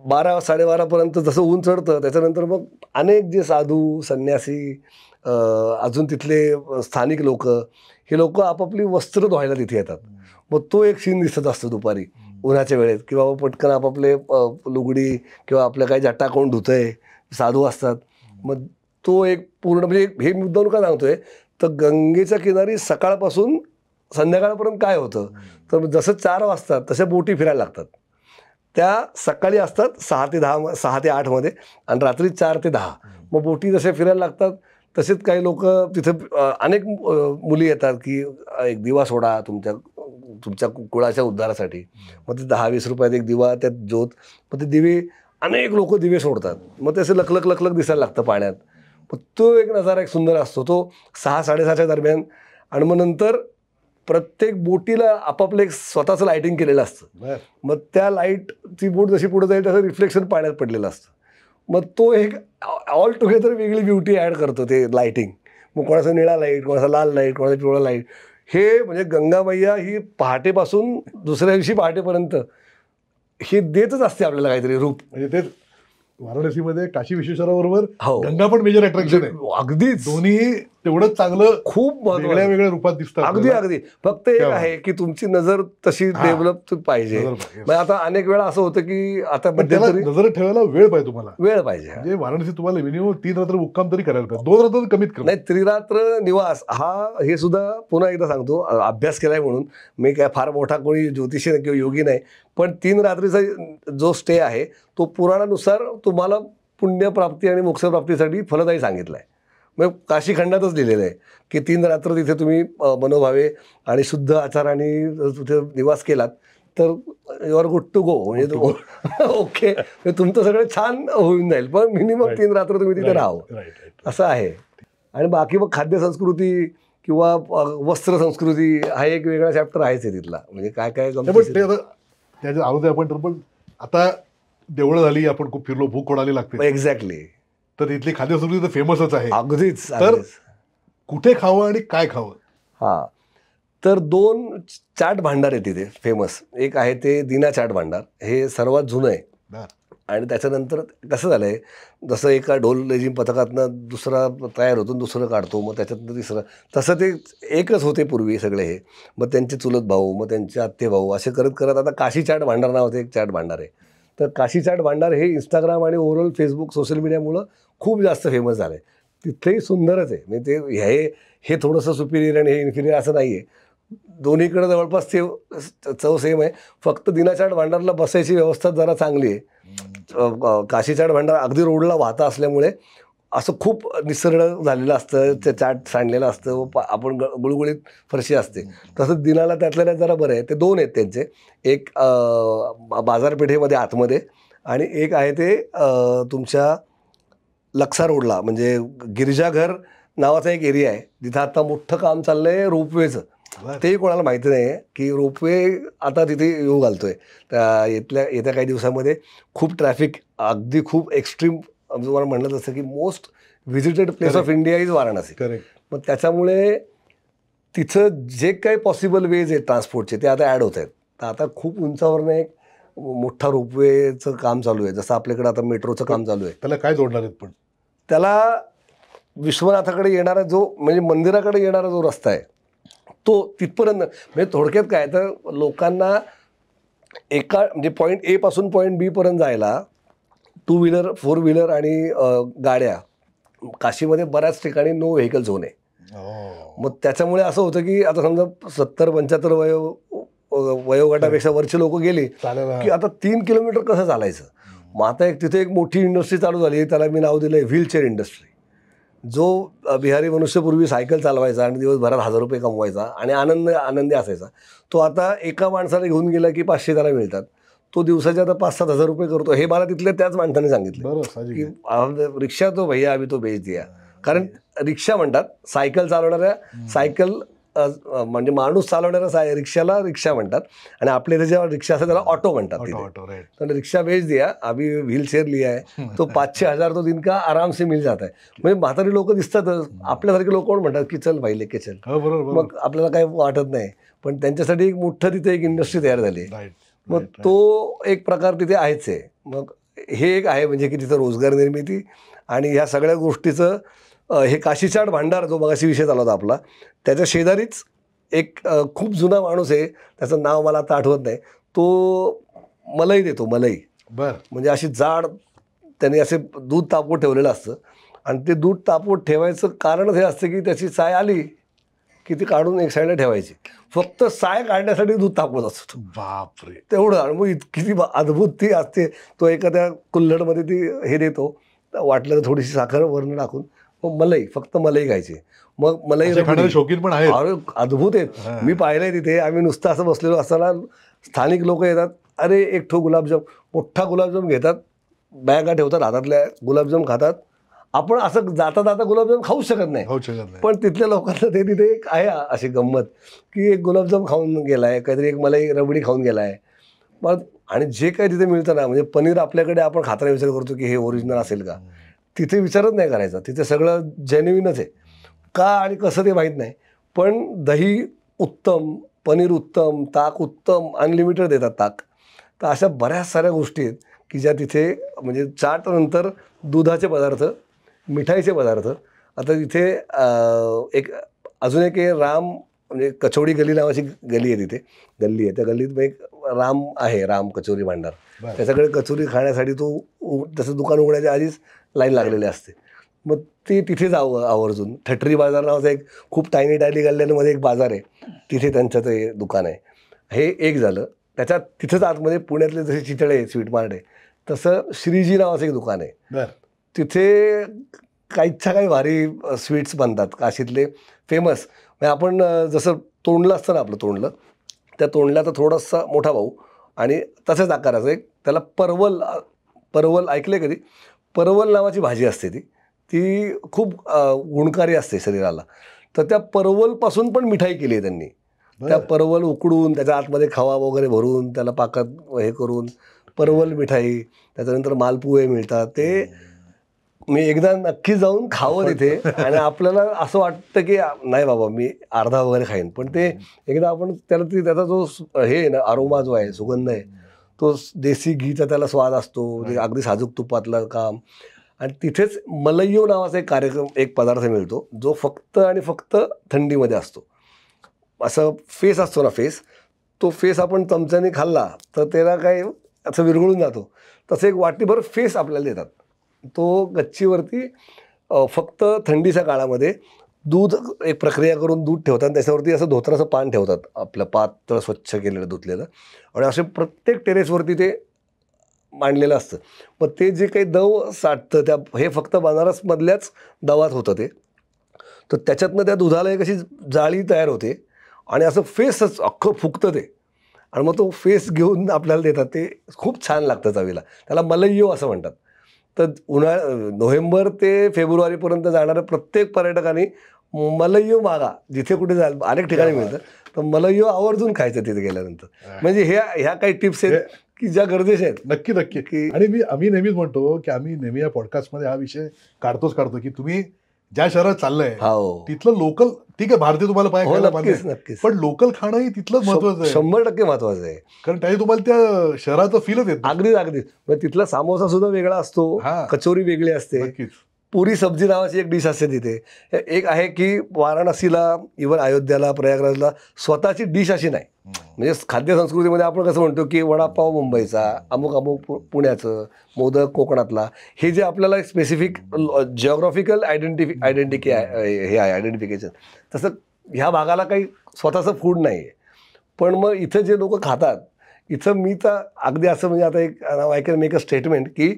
12-12:30पर्यंत जसं ऊन चढतं त्याच्यानंतर मग अनेक जे साधू, संन्यासी, अजून तिथले स्थानिक लोक, हे लोक आपापली वस्त्र धुवायला तिथे येतात. मग तो एक सीन दिसत असतो दुपारी उन्हाच्या वेळेत, किंवा पटकन आपापले लुगडी किंवा आपल्या काही जट्टा कोण धुतंय, साधू असतात. मग तो एक पूर्ण, म्हणजे हे मुद्दाम का सांगतोय, तर गंगेच्या किनारी सकाळपासून संध्याकाळपर्यंत काय होतं, तर जसं 4 वाजतात तशा बोटी फिरायला लागतात. त्या सकाळी असतात 6 ते 8 मध्ये आणि रात्री 4 ते 10. मग बोटी जसे फिरायला लागतात तसेच काही लोक तिथे, अनेक मुली येतात की एक दिवा सोडा तुमच्या तुमच्या कुळाच्या उद्धारासाठी. मग ते 10-20 रुपयात एक दिवा, त्यात ज्योत, मग ते दिवे अनेक लोक दिवे सोडतात, मग ते असं लखलख लखलख दिसायला लागतं पाण्यात. मग तो एक नजारा एक सुंदर असतो तो 6-6:30च्या दरम्यान. आणि मग नंतर प्रत्येक बोटीला आपापलं एक स्वतःचं लाईटिंग केलेलं असतं. मग त्या लाईटची बोट जशी पुढे जाईल तसं रिफ्लेक्शन पाण्यात पडलेलं असतं. मग तो एक ऑल टुगेदर वेगळी ब्युटी ॲड करतो ते लाईटिंग. मग कोणाचा निळा लाईट, कोणाचा लाल लाईट, कोणाचा पिवळा लाईट. हे म्हणजे गंगा मैया ही पहाटेपासून दुसऱ्या दिवशी पहाटेपर्यंत हे देतच असते आपल्याला काहीतरी रूप. म्हणजे तेच वाराणसीमध्ये काशी विश्वेश्वराबरोबर हो. गंगा पण मेजर अट्रॅक्शन आहे. अगदीच दोन्ही तेवढंच चांगलं खूप वेगळ्या वेगळ्या रूपात दिसतात. अगदी फक्त एक आहे की तुमची नजर तशी डेव्हलप पाहिजे. मग आता अनेक वेळा असं होतं की आता मध्यंतरी नजर ठेवायला वेळ पाहिजे तुम्हाला, वेळ पाहिजे. म्हणजे वाराणसी तुम्हाला मिनिमम 3 रात्र मुक्काम तरी करायला पाहिजे, 2 रात्र कमीत कमी. नाही, त्रिरात्र निवास हा हे सुद्धा पुन्हा एकदा सांगतो, अभ्यास केलाय म्हणून. मी काय फार मोठा कोणी ज्योतिषी किंवा योगी नाही, पण 3 रात्रीचा जो स्टे आहे तो पुराणानुसार तुम्हाला पुण्यप्राप्ती आणि मोक्षप्राप्तीसाठी फलदायी सांगितलं आहे. मग काशीखंडातच लिहिलेलं आहे की 3 रात्र तिथे तुम्ही मनोभावे आणि शुद्ध आचाराने तिथे निवास केलात तर you are good to go. म्हणजे ओके, तुमचं सगळं छान होऊन जाईल, पण मिनिमम 3 रात्र तुम्ही तिथे राहावं असं आहे. आणि बाकी मग खाद्य संस्कृती किंवा वस्त्र संस्कृती हा एक वेगळा चॅप्टर आहेच आहे तिथला. म्हणजे काय काय त्याच्या अगोदर आपण तर पण आता देवळं झाली, आपण खूप फिरलो, भूक कोणाली लागते. एक्झॅक्टली. तर इथली खाद्यसंस्कृती तर फेमसच आहे. अगदीच. तर कुठे खावं आणि काय खावं? हा, तर 2 चाट भांडार आहे तिथे फेमस. एक आहे ते दीना चाट भांडार, हे सर्वात जुनं आहे. आणि त्याच्यानंतर कसं झालं आहे, जसं एका ढोल लेझिम पथकातनं दुसरा तयार होतो, दुसरं काढतो, मग त्याच्यातनं तिसरं, तसं ते एकच होते पूर्वी सगळे हे. मग त्यांचे चुलत भाऊ, मग त्यांचे आत्ते भाऊ, असे करत करत आता काशी चाट भांडार नावाचं एक चाट भांडार आहे. तर काशी चाट भांडार हे इंस्टाग्राम आणि ओव्हरऑल फेसबुक सोशल मीडियामुळं खूप जास्त फेमस झालं आहे. तिथेही सुंदरच आहे. म्हणजे ते हे थोडंसं सुपिरियर आणि हे इन्फिरियर असं नाही आहे, दोन्हीकडे जवळपास ते चव सेम आहे. फक्त दीना चाट भांडारला बसायची व्यवस्था जरा चांगली आहे. काशी चाट भांडार अगदी रोडला वाहता असल्यामुळे असं खूप निसरड झालेलं असतं, ते चाट सांडलेलं असतं, आपण गुळगुळीत फरशी असते. तसंच दिनाला त्यातल्या त्यात जरा बरं आहे. ते 2 आहेत त्यांचे, एक बाजारपेठेमध्ये आतमध्ये आणि एक आहे ते तुमच्या लक्सा रोडला, म्हणजे गिरिजाघर नावाचा एक एरिया आहे, जिथं आता मोठं काम चाललं आहे रोपवेचं. तेही कोणाला माहिती नाही आहे की रोपवे आता तिथे येऊ घालतोय. येत्या काही दिवसामध्ये खूप ट्रॅफिक, अगदी खूप एक्स्ट्रीम, तुम्हाला म्हणलं तसं की most visited place of India is Varanasi. मग त्याच्यामुळे तिथं जे काही पॉसिबल वेज आहेत ट्रान्सपोर्टचे ते आता ॲड होत आहेत. तर आता खूप उंचावरनं एक मोठा रोपवेचं काम चालू आहे, जसं आपल्याकडे आता मेट्रोचं काम चालू आहे. त्याला काय जोडणार आहेत? पण त्याला विश्वनाथाकडे येणारा जो, म्हणजे मंदिराकडे येणारा जो रस्ता आहे तो तिथपर्यंत, म्हणजे थोडक्यात काय तर लोकांना एका म्हणजे पॉईंट ए पासून पॉईंट बी पर्यंत जायला 2 व्हीलर 4 व्हीलर आणि गाड्या, काशीमध्ये बऱ्याच ठिकाणी नो व्हेकल झोन आहे. मग त्याच्यामुळे असं होतं की आता समजा 70-75 वयोगटापेक्षा वरचे लोक गेले की आता 3 किलोमीटर कसं चालायचं. मग आता तिथे एक मोठी इंडस्ट्री चालू झाली, त्याला मी नाव दिलं आहे व्हीलचेअर इंडस्ट्री. जो बिहारी मनुष्य पूर्वी सायकल चालवायचा आणि दिवसभरात 1000 रुपये कमवायचा आणि आनंदी असायचा, तो आता एका माणसाला घेऊन गेला की 500 त्याला मिळतात. तो दिवसाचे आता 5-7 हजार रुपये करतो. हे मला तिथल्या त्याच माणसाने सांगितलं की रिक्षा तो भैया अभि तो बेच दिया. कारण रिक्षा म्हणतात सायकल चालवणाऱ्या, सायकल म्हणजे माणूस चालवणाऱ्या रिक्षाला रिक्षा म्हणतात, आणि आपल्या इथे जेव्हा रिक्षा असतात त्याला ऑटो म्हणतात. तर रिक्षा बेच दिया अभी व्हीलचेअर लिया है तो 500-1000 तो दिन का आराम से मिल जाता है. म्हणजे म्हातारी लोक दिसतातच, आपल्यासारखे लोक कोण म्हणतात की चल भाई लेके चल, मग आपल्याला काही वाटत नाही. पण त्यांच्यासाठी एक मोठं तिथे एक इंडस्ट्री तयार झाली. मग तो एक प्रकार तिथे आहेच आहे. मग हे एक आहे म्हणजे की तिथं रोजगार निर्मिती आणि ह्या सगळ्या गोष्टीचं हे काशी चाट भांडार जो मगाशी विषय चालू होता आपला, त्याच्या शेजारीच एक खूप जुना माणूस आहे, त्याचं नाव मला आता आठवत नाही, तो मलई देतो. मलई म्हणजे अशी जाड, त्याने असे दूध तापवत ठेवलेलं असतं, आणि ते दूध तापवत ठेवायचं कारणच हे असतं की त्याची साय आली की ती काढून एक साईडला ठेवायची. फक्त साय काढण्यासाठी दूध तापवत असतो. बापरे, तेवढं. आणि मग किती अद्भुत ती असते. तो एखाद्या कुल्हडमध्ये ती हे देतो, वाटलं तर थोडीशी साखर वरून टाकून, मग मलाई, फक्त मलाई खायची. मग मलाई असे खाणारे शौकीन पण आहेत. अरे अद्भुत आहेत. मी पाहिलंय तिथे. आम्ही नुसतं असं बसलेलो असताना स्थानिक लोक येतात, अरे एक ठो गुलाबजाम, मोठा गुलाबजाम घेतात, बॅगा ठेवतात हातातल्या, गुलाबजाम खातात. आपण असं जाता जाता गुलाबजाम खाऊ शकत नाही, पण तिथल्या लोकांना ते तिथे एक आहे अशी गंमत की एक गुलाबजाम खाऊन गेलाय, काहीतरी एक मलाई रबडी खाऊन गेलाय. मग आणि जे काही तिथे मिळतं ना, म्हणजे पनीर आपल्याकडे आपण खाताना विचार करतो की हे ओरिजिनल असेल का, तिथे विचारच नाही करायचा. तिथे सगळं जेन्युइनच आहे. का आणि कसं ते माहीत नाही, पण दही उत्तम, पनीर उत्तम, ताक उत्तम, अनलिमिटेड देतात ताक. तर अशा बऱ्याच साऱ्या गोष्टी आहेत की ज्या तिथे, म्हणजे चाटनंतर दुधाचे पदार्थ, मिठाईचे पदार्थ. आता तिथे एक अजून एक राम, म्हणजे कचोडी गली नावाची गली आहे, तिथे गल्ली आहे. त्या गल्लीत एक राम आहे, राम कचोरी भांडार. त्याच्याकडे कचोरी खाण्यासाठी तो तसं दुकान उघडायच्या आधीच लाईन लागलेली असते. मग ते तिथे जावं आवर्जून. ठटरी बाजार नावाचा एक खूप टायनी गल्ल्यांमध्ये एक बाजार आहे, तिथे त्यांचं ते दुकान आहे. हे एक झालं. त्याच्यात तिथंच आतमध्ये पुण्यातले जसे चितळे स्वीट मार्ट आहे, तसं श्रीजी नावाचं एक दुकान आहे. तिथे काहीच्या काही भारी स्वीट्स बनतात काशीतले फेमस. म्हणजे आपण जसं तोंडलं असतं ना आपलं तोंडलं, त्या तोंडल्याचा थोडासा मोठा भाऊ आणि तसंच आकाराचं एक, त्याला परवल ऐकले कधी? परवल नावाची भाजी असते. ती खूप गुणकारी असते शरीराला. तर त्या परवलपासून पण मिठाई केली आहे त्यांनी. त्या परवल उकडून त्याच्या आतमध्ये खवा वगैरे भरून त्याला पाकात हे करून परवल मिठाई, त्याच्यानंतर मालपुवे मिळतात. ते मी एकदा नक्की जाऊन खावं तिथे. आणि आपल्याला असं वाटतं की नाही बाबा मी अर्धा वगैरे खाईन, पण ते एकदा आपण त्याचा जो हे आहे ना, अरोमा जो आहे, सुगंध आहे, तो देसी घीचा त्याला स्वाद असतो, अगदी साजूक तुपातलं काम. आणि तिथेच मलईयो नावाचा एक पदार्थ मिळतो, जो फक्त आणि फक्त थंडीमध्ये असतो. असं फेस असतो ना, तो फेस आपण चमच्याने खाल्ला तर त्याला काय असं विरघळून जातो. तसं एक वाटीभर फेस आपल्याला देतात. तो गच्चीवरती फक्त थंडीच्या काळामध्ये दूध एक प्रक्रिया करून दूध ठेवतात, त्याच्यावरती असं धोत्राचं पान ठेवतात, आपलं पातळ स्वच्छ केलेलं धुतलेलं, आणि असे प्रत्येक टेरेसवरती ते मांडलेलं असतं. मग ते जे काही दव साठतं हे फक्त बनारसमधल्याच दवात होतं ते. तर त्याच्यातनं त्या दुधाला एक अशी जाळी तयार होते आणि असं फेसच अख्खं फुगतं ते. आणि मग तो फेस घेऊन आपल्याला देतात. ते खूप छान लागतं चवीला. त्याला मलईयो असं म्हणतात. तर नोव्हेंबर ते फेब्रुवारीपर्यंत जाणाऱ्या प्रत्येक पर्यटकाने मलईयो मागा, जिथे कुठे जाल अनेक ठिकाणी मिळतं, तर मलईयो आवर्जून खायचं तिथे गेल्यानंतर. म्हणजे ह्या काही टिप्स आहेत की ज्या गरजेच्या आहेत. नक्की की. आणि आम्ही नेहमीच म्हणतो की आम्ही नेहमी या पॉडकास्टमध्ये हा विषय काढतो की तुम्ही ज्या शहरात चाललंय तिथलं लोकल, ठीक आहे, भारतीय तुम्हाला पाहिजे, पण लोकल खाणं ही तिथलंच महत्वाचं आहे. 100% महत्वाचं आहे. कारण त्याही तुम्हाला त्या शहराचं फीलच येत. अगदीच. तिथला सामोसा सुद्धा वेगळा असतो, कचोरी वेगळी असते, पुरी सब्जी नावाची एक डिश असते तिथे. एक आहे की वाराणसीला, इव्हन अयोध्याला, प्रयागराजला स्वतःची डिश अशी नाही. म्हणजे खाद्य संस्कृतीमध्ये आपण कसं म्हणतो की वडापाव मुंबईचा, अमुक पुण्याचं, मोदक कोकणातला, हे जे आपल्याला स्पेसिफिक जिओग्राफिकल आयडेंटिफिकेशन, तसं ह्या भागाला काही स्वतःचं फूड नाही आहे. पण मग इथं जे लोक खातात, इथं मी तर अगदी असं, म्हणजे आता एक I can make a statement की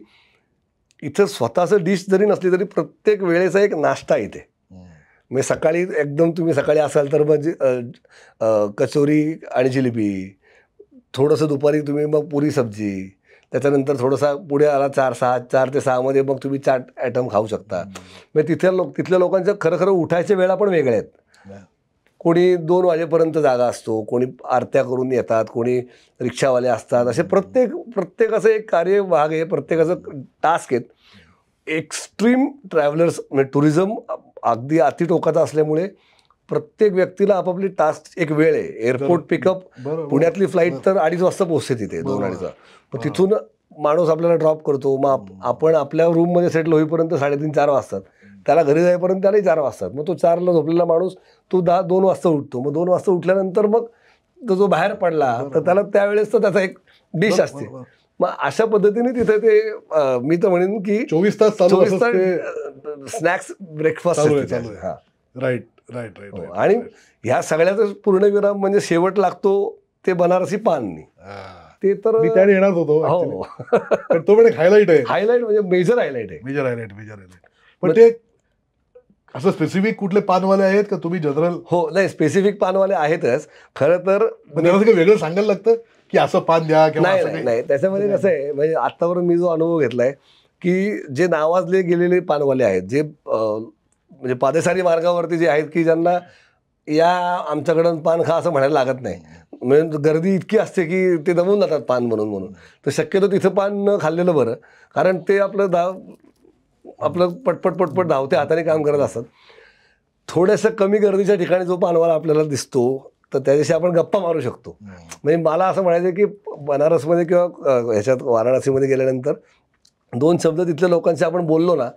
इथं स्वतःचं डिश जरी नसली तरी प्रत्येक वेळेचा एक नाश्ता इथे. म्हणजे सकाळी एकदम तुम्ही सकाळी असाल तर मग कचोरी आणि जिलेबी, थोडंसं दुपारी तुम्ही मग पुरी सब्जी, त्याच्यानंतर थोडंसा पुढे आला 4 ते 6 मध्ये मग तुम्ही चाट आयटम खाऊ शकता. म्हणजे तिथल्या लोकांच्या खरं उठायच्या वेळा पण वेगळ्या आहेत. कोणी 2 वाजेपर्यंत जागा असतो, कोणी आरत्या करून येतात, कोणी रिक्षावाले असतात. असे प्रत्येकाचं एक कार्यभाग आहे, प्रत्येकाचं टास्क आहेत. एक्स्ट्रीम ट्रॅव्हलर्स म्हणजे टुरिझम अगदी अतिटोकाचा असल्यामुळे प्रत्येक व्यक्तीला आपापली टास्क एक वेळ आहे. एअरपोर्ट पिकअप, पुण्यातली फ्लाईट तर 2:30 वाजता पोहोचते तिथे, 2-2:30. मग तिथून माणूस आपल्याला ड्रॉप करतो. मग आपण आपल्या रूममध्ये सेटल होईपर्यंत 3:30-4 वाजतात. त्याला घरी जाईपर्यंत त्यालाही 4 वाजतात. मग तो 4ला झोपलेला माणूस तो 2 वाजता उठतो. मग 2 वाजता उठल्यानंतर मग तो जो बाहेर पडला तर त्याला त्यावेळेस तर त्याचा एक डिश असते. मग अशा पद्धतीने तिथे ते मी तर म्हणेन की 24 तास स्नॅक्स ब्रेकफास्ट. राईट. आणि ह्या सगळ्याचा पूर्णविराम म्हणजे शेवट लागतो ते बनारसी पाननी. ते तर मी त्याने येणार होतो. तो पण एक हायलाईट आहे. म्हणजे मेजर हायलाईट आहे. पण ते असं स्पेसिफिक कुठले पानवाले आहेत का तुम्ही जनरल? हो, नाही स्पेसिफिक पानवाले आहेतच खरं तर. काही वेगळं सांगायला लागतं की असं पान द्या किंवा नाही असं नाही काही? नाही, त्याच्यामध्ये कसं आहे म्हणजे आत्तापर्यंत मी जो अनुभव घेतलाय की जे नावाजले गेलेले पानवाले आहेत, जे म्हणजे पादचारी मार्गावरती जे आहेत की ज्यांना या आमच्याकडून पान खा असं म्हणायला लागत नाही, म्हणजे गर्दी इतकी असते की ते दमून जातात पान म्हणून. तर शक्यतो तिथं पान न खाल्लेलं बरं, कारण ते आपलं पटपट पटपट धावत्या हाताने काम करत असतात. थोड्याशा कमी गर्दीच्या ठिकाणी जो पानवाला आपल्याला दिसतो तर त्याच्याशी आपण गप्पा मारू शकतो. म्हणजे मला असं म्हणायचं की बनारसमध्ये किंवा ह्याच्यात वाराणसीमध्ये गेल्यानंतर 2 शब्द तिथल्या लोकांशी आपण बोललो ना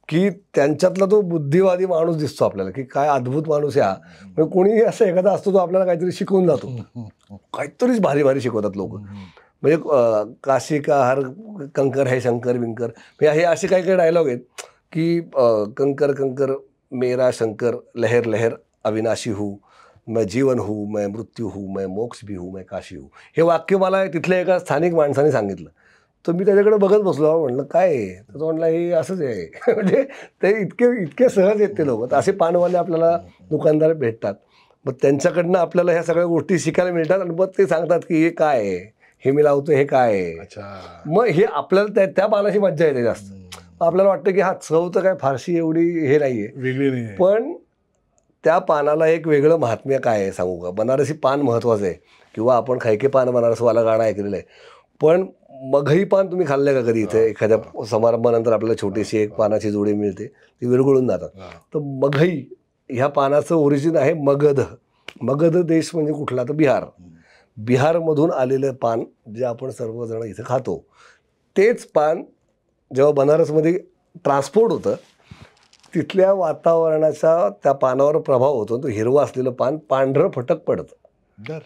की त्यांच्यातला तो बुद्धिवादी माणूस दिसतो आपल्याला, की काय अद्भुत माणूस आहे हा. म्हणजे कोणीही असं एखादा असतो तो आपल्याला काहीतरी शिकवून जातो, काहीतरीच भारी भारी शिकवतात लोक. म्हणजे काशी का हर कंकर है शंकर विंकर, हे असे काही काही डायलॉग आहेत की कंकर कंकर मेरा शंकर, लहर लहर अविनाशी हूँ, मैं जीवन हूँ, मैं मृत्यू हूँ, मैं मोक्ष भी हूँ, मैं काशी हूँ. हे वाक्य मला तिथल्या एका स्थानिक माणसाने सांगितलं. तर मी त्याच्याकडे बघत बसलो, म्हणलं काय आहे, तर तो म्हणला हे असंच आहे. म्हणजे ते इतके सहज आहेत ते लोक. असे पानवाले आपल्याला दुकानदार भेटतात, मग त्यांच्याकडनं आपल्याला ह्या सगळ्या गोष्टी शिकायला मिळतात आणि मग ते सांगतात की हे काय आहे, हे मी लावतो हे काय आहे. मग हे आपल्याला त्या पानाची मज्जा येते जास्त. आपल्याला वाटतं की हा चव तर काय फारशी एवढी हे नाहीये, वेगळी नाही, पण त्या पानाला एक वेगळं महात्म्य काय आहे सांगू का. बनारसी पान महत्वाचं आहे, किंवा आपण खायके पान बनारसवाला गाणं ऐकलेलं आहे, पण मघई पान तुम्ही खाल्लंय का कधी? इथे एखाद्या समारंभानंतर आपल्याला छोटीशी एक पानाची जोडी मिळते, ती विरघळून जातात. तर मघई ह्या पानाचं ओरिजिन आहे मगध. मगध देश म्हणजे कुठला, तर बिहार. बिहारमधून आलेलं पान जे आपण सर्वजण इथं खातो, तेच पान जेव्हा बनारसमध्ये ट्रान्सपोर्ट होतं तिथल्या वातावरणाचा त्या पानावर प्रभाव होतो. तो हिरवं असलेलं पान पांढरं फटक पडतं.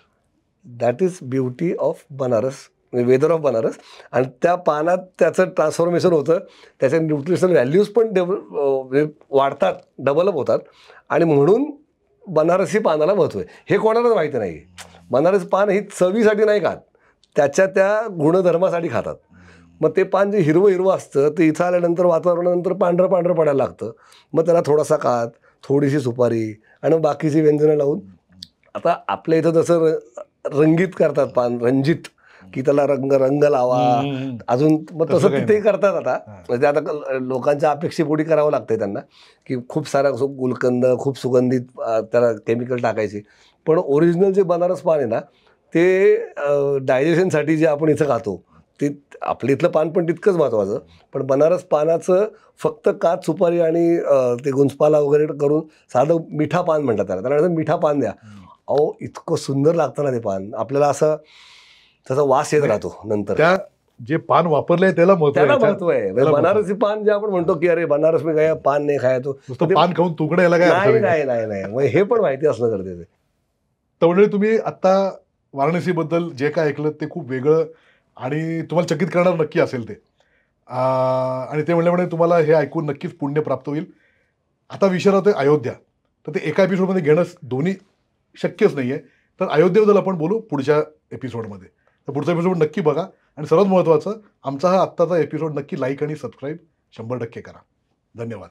That is beauty of Banaras, weather of Banaras. आणि त्या पानात त्याचं ट्रान्सफॉर्मेशन होतं, त्याचे न्यूट्रिशनल व्हॅल्यूज पण वाढतात, डेव्हलप होतात, आणि म्हणून बनारसी पानाला महत्त्व आहे. हे कोणालाच माहिती नाही. बनारस पान ही चवीसाठी नाही खात, त्याच्या त्या गुणधर्मासाठी खातात. मग ते पान जे हिरवं हिरवं असतं ते इथं आल्यानंतर वातावरणानंतर पांढरं पांढरं पडायला लागतं. मग त्याला थोडासा कात, थोडीशी सुपारी आणि बाकीची व्यंजनं लावून, आता आपल्या इथं जसं रंगीत करतात पान, रंजित, की त्याला रंग लावा अजून, मग तसं तिथेही करतात. आता म्हणजे आता लोकांच्या अपेक्षेपोटी करावं लागतंय त्यांना, की खूप सारा गुलकंद, खूप सुगंधित त्याला केमिकल टाकायचे. पण ओरिजिनल जे बनारस पान आहे ना, ते डायजेशनसाठी जे आपण इथं खातो ते आपल्या इथलं पान पण तितकंच महत्त्वाचं. पण बनारस पानाचं फक्त काच, सुपारी आणि ते गुंजपाला वगैरे करून साधं मिठा पान म्हणतात त्याला मिठा पान द्या. अहो इतकं सुंदर लागतं ना ते पान, आपल्याला असं त्याचा वास येत राहतो नंतर. त्या जे पान वापरलंय त्याला महत्व आहे. बनारसी पान जे आपण म्हणतो की अरे बनारस में गया पान नाही खायचो, पान खाऊन तुकडे यायला काय नाही, हे पण माहिती असणं गरजेचं आहे. तर म्हणजे तुम्ही आता वाराणसीबद्दल जे काय ऐकलं ते खूप वेगळं आणि तुम्हाला चकित करणार नक्की असेल ते, आणि ते म्हणल्यामुळे तुम्हाला हे ऐकून नक्कीच पुण्य प्राप्त होईल. आता विषय राहतोय अयोध्या, तर ते एका एपिसोडमध्ये घेणं दोन्ही शक्यच नाही आहे. तर अयोध्येबद्दल आपण बोलू पुढच्या एपिसोडमध्ये. तर पुढचा एपिसोड नक्की बघा, आणि सर्वात महत्त्वाचं आमचा हा आत्ताचा एपिसोड नक्की लाईक आणि सबस्क्राईब 100% करा. धन्यवाद.